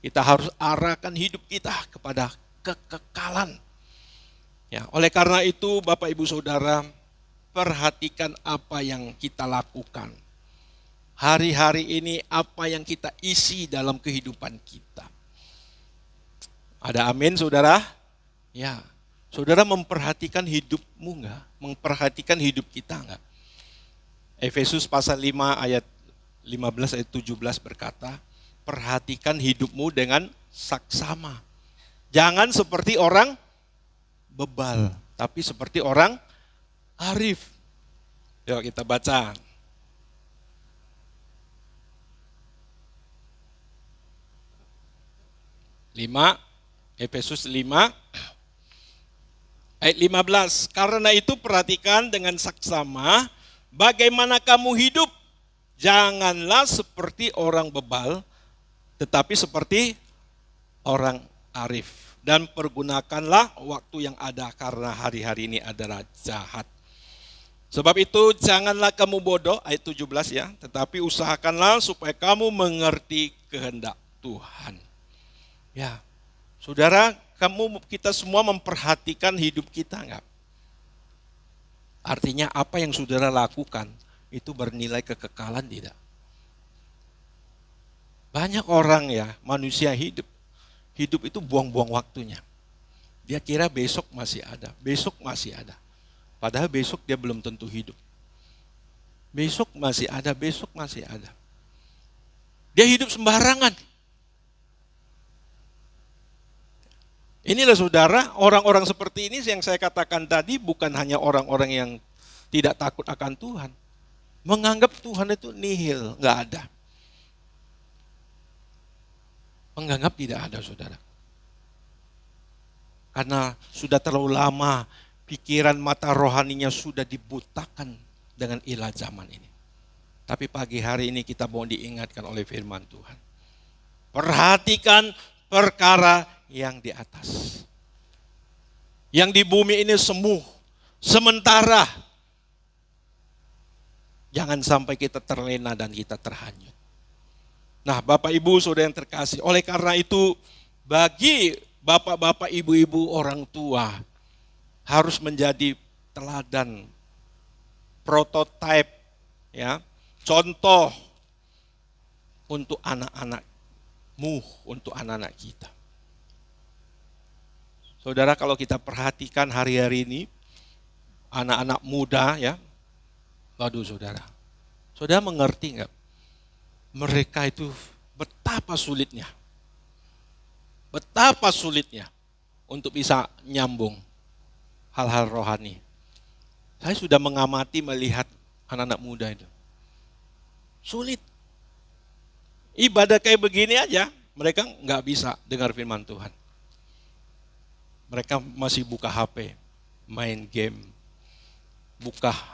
Kita harus arahkan hidup kita kepada kekekalan. Ya, oleh karena itu Bapak Ibu Saudara, perhatikan apa yang kita lakukan. Hari-hari ini apa yang kita isi dalam kehidupan kita. Ada amin, saudara? Ya. Saudara memperhatikan hidupmu enggak? Memperhatikan hidup kita enggak? Efesus pasal 5 ayat 15 ayat 17 berkata, perhatikan hidupmu dengan saksama. Jangan seperti orang bebal, tapi seperti orang arif. Yuk kita baca. Efesus 5 ayat 15. Karena itu perhatikan dengan saksama bagaimana kamu hidup. Janganlah seperti orang bebal, tetapi seperti orang arif. Dan pergunakanlah waktu yang ada, karena hari-hari ini adalah jahat. Sebab itu janganlah kamu bodoh, ayat 17 ya, tetapi usahakanlah supaya kamu mengerti kehendak Tuhan. Ya, saudara, kita semua memperhatikan hidup kita enggak? Artinya apa yang saudara lakukan itu bernilai kekekalan tidak? Banyak orang ya, manusia hidup itu buang-buang waktunya. Dia kira besok masih ada, besok masih ada. Padahal besok dia belum tentu hidup. Besok masih ada, besok masih ada. Dia hidup sembarangan. Inilah saudara, orang-orang seperti ini yang saya katakan tadi bukan hanya orang-orang yang tidak takut akan Tuhan. Menganggap Tuhan itu nihil, nggak ada. Menganggap tidak ada, saudara. Karena sudah terlalu lama pikiran mata rohaninya sudah dibutakan dengan ilah zaman ini. Tapi pagi hari ini kita mau diingatkan oleh firman Tuhan. Perhatikan perkara yang di atas. Yang di bumi ini semu, sementara. Jangan sampai kita terlena dan kita terhanyut. Nah, Bapak Ibu Saudara yang terkasih, oleh karena itu bagi bapak-bapak, ibu-ibu, orang tua harus menjadi teladan, prototipe, ya, contoh untuk anak-anakmu, untuk anak-anak kita. Saudara, kalau kita perhatikan hari-hari ini, anak-anak muda ya, waduh saudara mengerti enggak? Mereka itu betapa sulitnya. Betapa sulitnya untuk bisa nyambung hal-hal rohani. Saya sudah mengamati melihat anak-anak muda itu. Sulit. Ibadah kayak begini aja, mereka nggak bisa dengar firman Tuhan. Mereka masih buka HP, main game,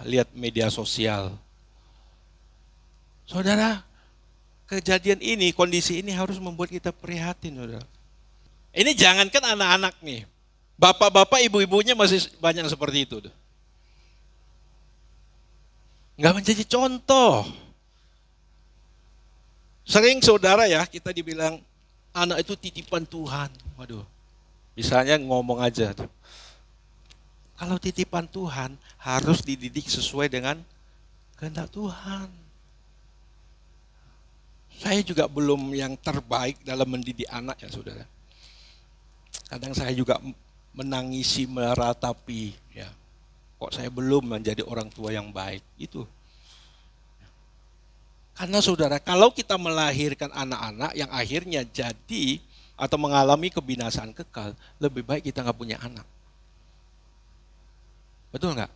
lihat media sosial. Saudara, kejadian ini, kondisi ini harus membuat kita prihatin, saudara. Ini jangankan anak-anak nih, bapak-bapak, ibu-ibunya masih banyak seperti itu. Nggak menjadi contoh. Sering saudara ya, kita dibilang anak itu titipan Tuhan. Waduh, misalnya ngomong aja tuh. Kalau titipan Tuhan harus dididik sesuai dengan kehendak Tuhan. Saya juga belum yang terbaik dalam mendidik anak ya saudara. Kadang saya juga menangisi, meratapi, ya. Kok saya belum menjadi orang tua yang baik, itu. Karena saudara, kalau kita melahirkan anak-anak yang akhirnya jadi atau mengalami kebinasaan kekal, lebih baik kita nggak punya anak. Betul nggak?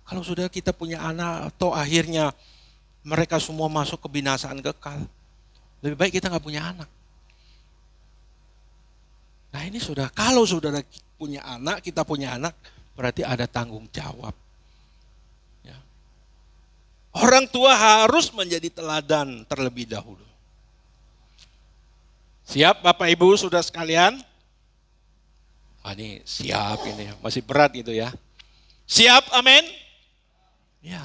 Kalau saudara kita punya anak atau akhirnya mereka semua masuk kebinasaan kekal, lebih baik kita nggak punya anak. Nah ini saudara, kalau saudara punya anak, kita punya anak, berarti ada tanggung jawab. Ya. Orang tua harus menjadi teladan terlebih dahulu. Siap Bapak Ibu Saudara sekalian? Ini siap ini, masih berat gitu ya. Siap, amin? Ya.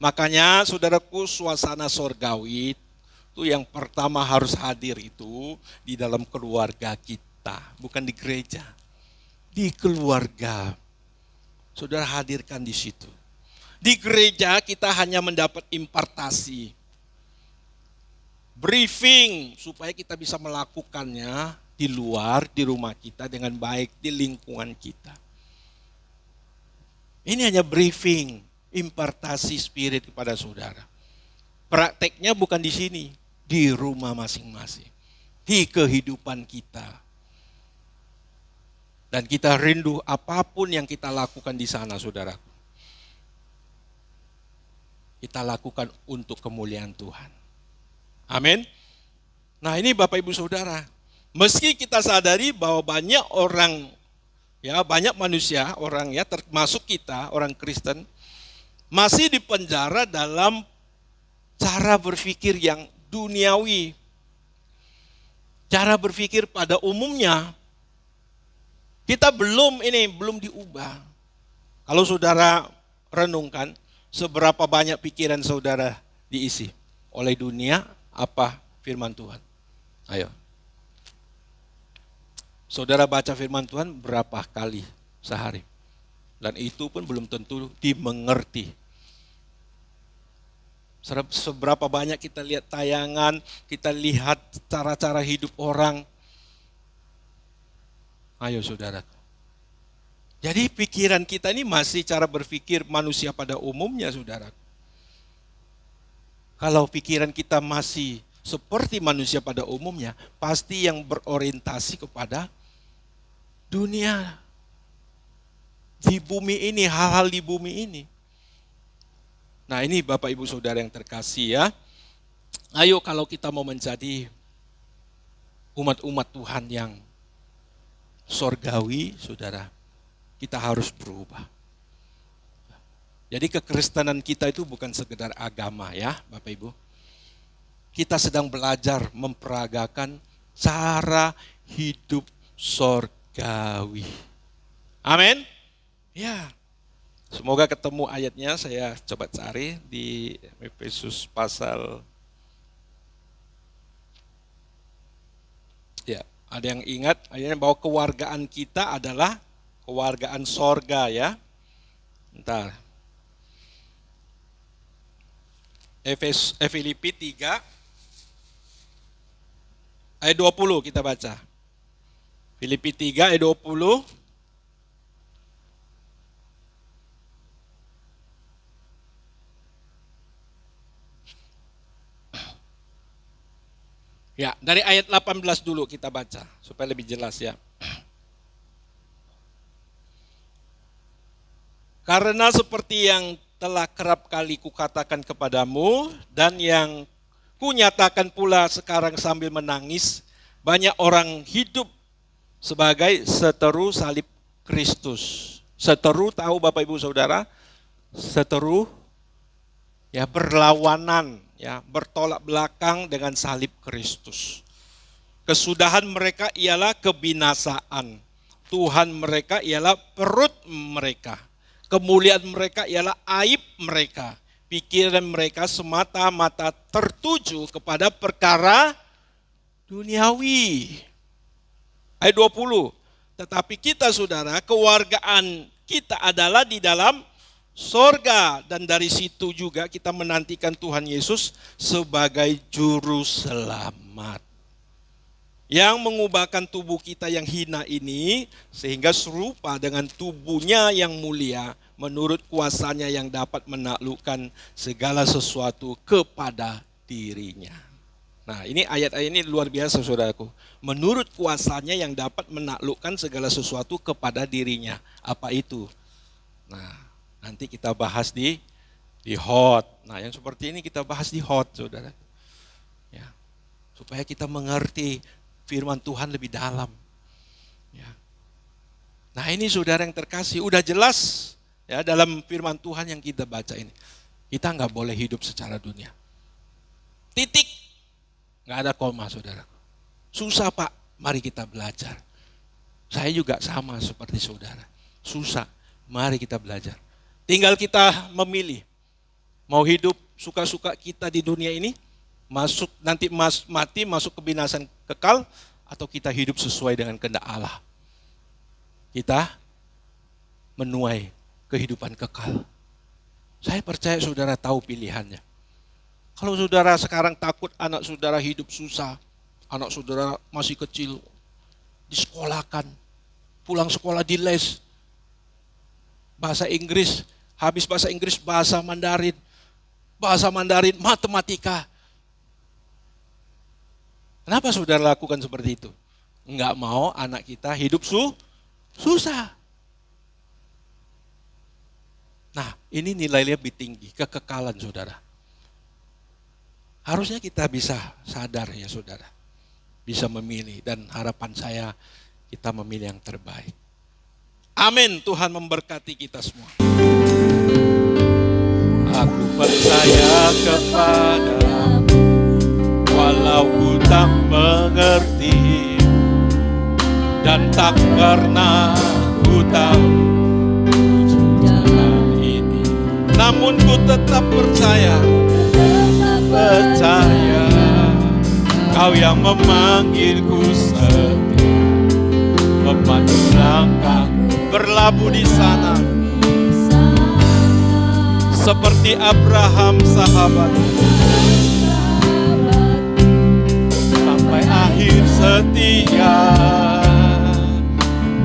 Makanya saudaraku, suasana sorgawi itu yang pertama harus hadir itu di dalam keluarga kita. Bukan di gereja, di keluarga. Saudara hadirkan di situ. Di gereja kita hanya mendapat impartasi, briefing supaya kita bisa melakukannya di luar, di rumah kita dengan baik, di lingkungan kita. Ini hanya briefing, impartasi spirit kepada saudara. Prakteknya bukan di sini, di rumah masing-masing, di kehidupan kita. Dan kita rindu apapun yang kita lakukan di sana, saudaraku. Kita lakukan untuk kemuliaan Tuhan. Amin. Nah ini Bapak Ibu Saudara, meski kita sadari bahwa banyak orang, ya banyak manusia, orang ya termasuk kita, orang Kristen, masih dipenjara dalam cara berpikir yang duniawi. Cara berpikir pada umumnya, kita belum diubah. Kalau saudara renungkan, seberapa banyak pikiran saudara diisi oleh dunia, apa firman Tuhan? Ayo. Saudara baca firman Tuhan berapa kali sehari? Dan itu pun belum tentu dimengerti. Seberapa banyak kita lihat tayangan, kita lihat cara-cara hidup orang. Ayo saudara. Jadi pikiran kita ini masih cara berpikir manusia pada umumnya saudara. Kalau pikiran kita masih seperti manusia pada umumnya, pasti yang berorientasi kepada dunia. Di bumi ini, hal-hal di bumi ini. Nah ini Bapak Ibu Saudara yang terkasih ya. Ayo kalau kita mau menjadi umat-umat Tuhan yang sorgawi, saudara, kita harus berubah. Jadi kekristenan kita itu bukan sekedar agama ya, Bapak Ibu. Kita sedang belajar memperagakan cara hidup sorgawi. Amin. Ya. Semoga ketemu ayatnya, saya coba cari di Efesus pasal. Ya, ada yang ingat ayatnya bahwa kewargaan kita adalah kewargaan sorga ya. Bentar. Filipi 3 ayat 20 kita baca. Filipi 3 ayat 20. Ya, dari ayat 18 dulu kita baca supaya lebih jelas ya. Karena seperti yang telah kerap kali kukatakan kepadamu dan yang kunyatakan pula sekarang sambil menangis, banyak orang hidup sebagai seteru salib Kristus. Seteru, tahu Bapak Ibu Saudara? Seteru ya, berlawanan ya, bertolak belakang dengan salib Kristus. Kesudahan mereka ialah kebinasaan. Tuhan mereka ialah perut mereka. Kemuliaan mereka ialah aib mereka. Pikiran mereka semata-mata tertuju kepada perkara duniawi. Ayat 20. Tetapi kita saudara, kewargaan kita adalah di dalam sorga. Dan dari situ juga kita menantikan Tuhan Yesus sebagai juru selamat. Yang mengubahkan tubuh kita yang hina ini sehingga serupa dengan tubuhnya yang mulia menurut kuasanya yang dapat menaklukkan segala sesuatu kepada dirinya. Nah, ini ayat-ayat ini luar biasa saudaraku. Menurut kuasanya yang dapat menaklukkan segala sesuatu kepada dirinya. Apa itu? Nah, nanti kita bahas di hot. Nah, yang seperti ini kita bahas di hot saudara. Ya, supaya kita mengerti firman Tuhan lebih dalam. Ya. Nah, ini saudara yang terkasih, udah jelas ya dalam firman Tuhan yang kita baca ini. Kita nggak boleh hidup secara dunia. Titik. Nggak ada koma saudara. Susah Pak, mari kita belajar. Saya juga sama seperti saudara. Susah, mari kita belajar. Tinggal kita memilih. Mau hidup suka-suka kita di dunia ini, masuk nanti mati masuk kebinasan kekal, atau kita hidup sesuai dengan kehendak Allah. Kita menuai kehidupan kekal. Saya percaya saudara tahu pilihannya. Kalau saudara sekarang takut anak saudara hidup susah, anak saudara masih kecil, disekolahkan, pulang sekolah di les, bahasa Inggris, habis bahasa Inggris bahasa Mandarin, matematika. Kenapa saudara lakukan seperti itu? Enggak mau anak kita hidup susah. Nah, ini nilainya lebih tinggi, kekekalan saudara. Harusnya kita bisa sadar ya saudara, bisa memilih, dan harapan saya kita memilih yang terbaik. Amin, Tuhan memberkati kita semua. Aku percaya kepadamu, walau ku tak mengerti, dan tak pernah ku tahu jalan ini, namun ku tetap percaya. Kau yang memanggilku setia, memandu langkahku berlabuh di sana, seperti Abraham sahabat, sampai akhir setia.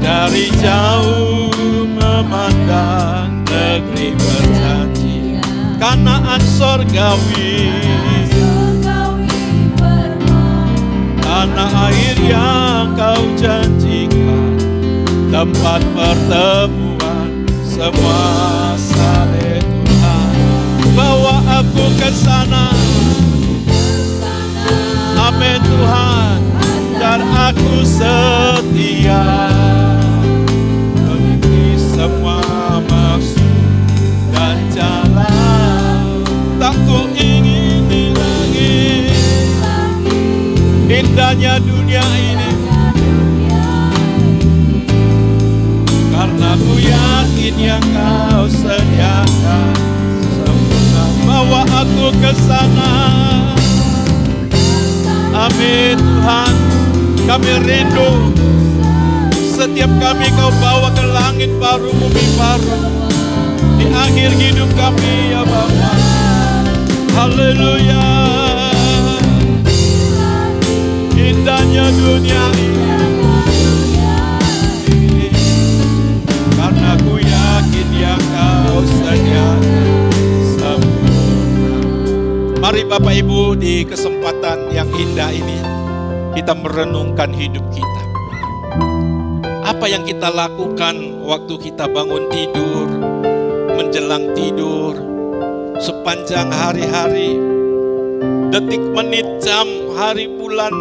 Dari jauh memandang negeri berjanji, Kanaan sorgawi, tanah air yang kau janjikan, tempat pertemuan semua saleh Tuhan. Bawa aku ke sana, amin Tuhan, dan aku setia mengikuti semua maksud dan jalan. Tak ku ingin di langit indahnya dunia ini, karena ku yakin yang kau sediakan sempurna. Bawa aku ke sana, amin Tuhan. Kami rindu setiap kami kau bawa ke langit baru, bumi baru di akhir hidup kami ya Bapa. Haleluya. Indahnya dunia ini, karena ku yakin yang kau sediakan sempurna. Mari Bapak Ibu di kesempatan yang indah ini kita merenungkan hidup kita. Apa yang kita lakukan waktu kita bangun tidur, menjelang tidur, sepanjang hari-hari, detik, menit, jam, hari, bulan,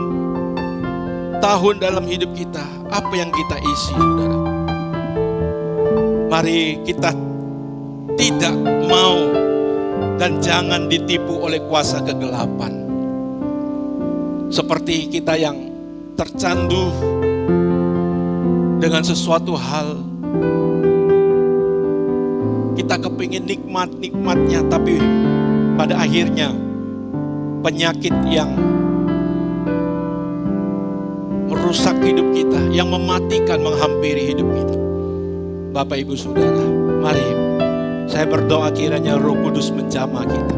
tahun dalam hidup kita. Apa yang kita isi, saudara? Mari kita tidak mau dan jangan ditipu oleh kuasa kegelapan. Seperti kita yang tercandu dengan sesuatu hal, kita kepingin nikmatnya, tapi pada akhirnya penyakit yang merusak hidup kita, yang mematikan, menghampiri hidup kita. Bapak, Ibu, Saudara, mari saya berdoa kiranya Roh Kudus menjamah kita,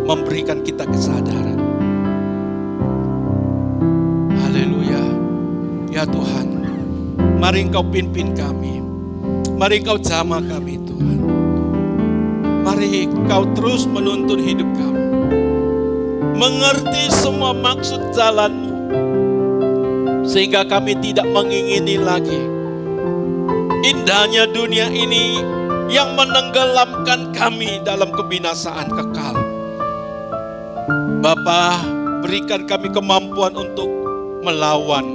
memberikan kita kesadaran. Haleluya. Ya Tuhan, mari Engkau pimpin kami, mari Engkau jamah kami Tuhan. Mari Engkau terus menuntun hidup kami, mengerti semua maksud jalan-Mu, sehingga kami tidak mengingini lagi indahnya dunia ini yang menenggelamkan kami dalam kebinasaan kekal. Bapa, berikan kami kemampuan untuk melawan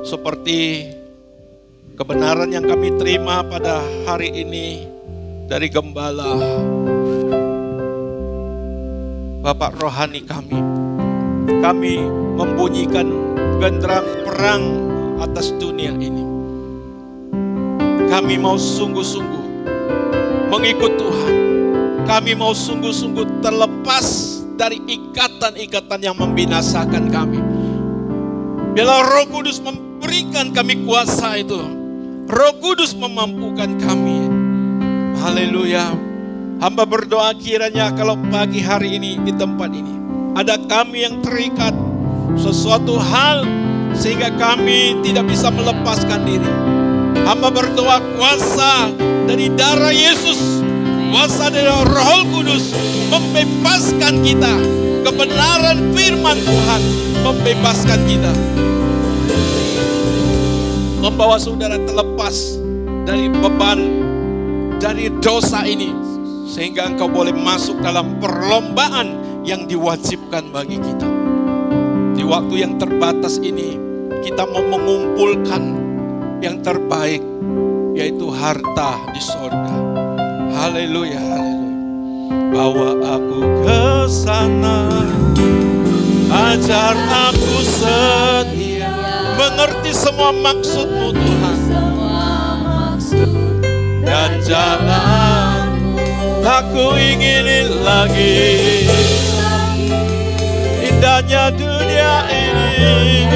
seperti kebenaran yang kami terima pada hari ini dari Gembala, Bapak rohani kami. Kami membunyikan genderang perang atas dunia ini. Kami mau sungguh-sungguh mengikut Tuhan. Kami mau sungguh-sungguh terlepas dari ikatan-ikatan yang membinasakan kami. Biarlah Roh Kudus memberikan kami kuasa itu. Roh Kudus memampukan kami. Haleluya. Hamba berdoa kiranya kalau pagi hari ini di tempat ini ada kami yang terikat sesuatu hal sehingga kami tidak bisa melepaskan diri. Hamba berdoa kuasa dari darah Yesus, kuasa dari Roh Kudus membebaskan kita. Kebenaran firman Tuhan membebaskan kita, membawa saudara terlepas dari beban, dari dosa ini, sehingga engkau boleh masuk dalam perlombaan yang diwajibkan bagi kita. Di waktu yang terbatas ini, kita mau mengumpulkan yang terbaik, yaitu harta di sorga. Haleluya, haleluya. Bawa aku ke sana, ajar aku setia, mengerti semua maksud-Mu Tuhan, dan jalan tak ku ingini lagi. Indahnya dunia ini,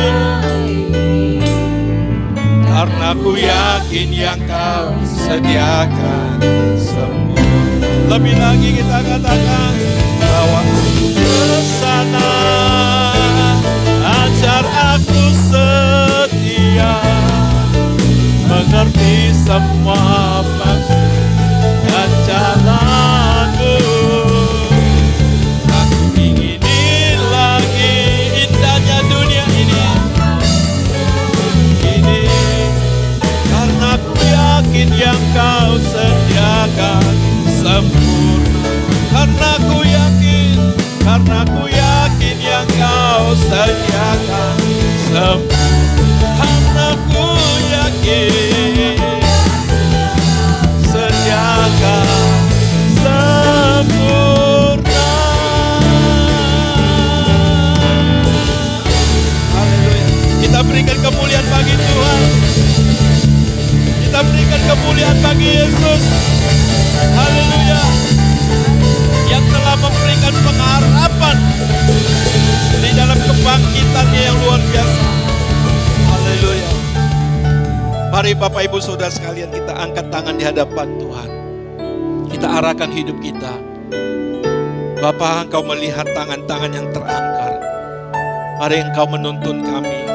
karena ku yakin yang Kau sediakan semua. Lebih lagi kita katakan, bawa aku ke sana, ajar aku setia, mengerti semua maksud dan jalan-Mu. Aku ingini lagi indahnya dunia ini, karena ku yakin yang Kau sediakan sempurna. Karena ku yakin yang Kau sediakan sempurna. Karena ku yakin sediakan sempurna. Haleluya. Kita berikan kemuliaan bagi Tuhan. Kita berikan kemuliaan bagi Yesus. Haleluya. Yang telah memberikan pengharapan di dalam kebangkitannya yang luar biasa. Haleluya. Mari Bapak Ibu Saudara sekalian, kita angkat tangan di hadapan Tuhan. Kita arahkan hidup kita. Bapa, Engkau melihat tangan-tangan yang terangkat. Mari Engkau menuntun kami.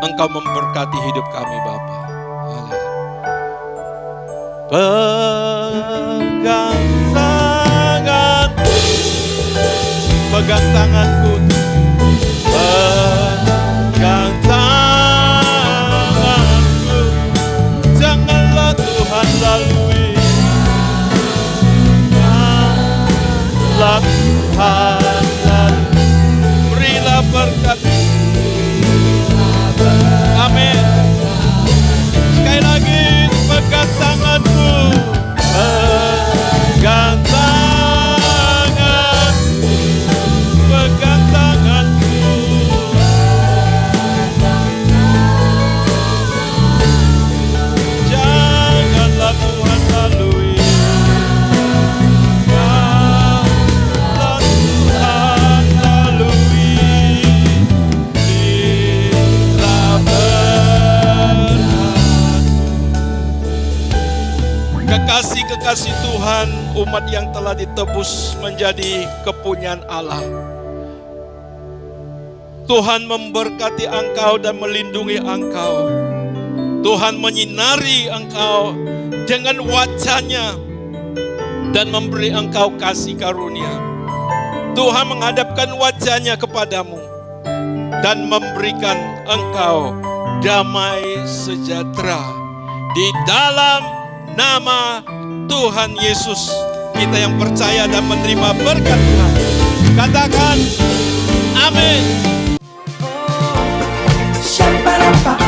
Engkau memberkati hidup kami Bapa. Pegang tanganku, Kekasih-kekasih Tuhan, umat yang telah ditebus menjadi kepunyaan Allah. Tuhan memberkati engkau dan melindungi engkau. Tuhan menyinari engkau dengan wajah-Nya dan memberi engkau kasih karunia. Tuhan menghadapkan wajah-Nya kepadamu dan memberikan engkau damai sejahtera. Di dalam nama Tuhan Yesus, kita yang percaya dan menerima berkat Tuhan, katakan amin. Shabba-dabba,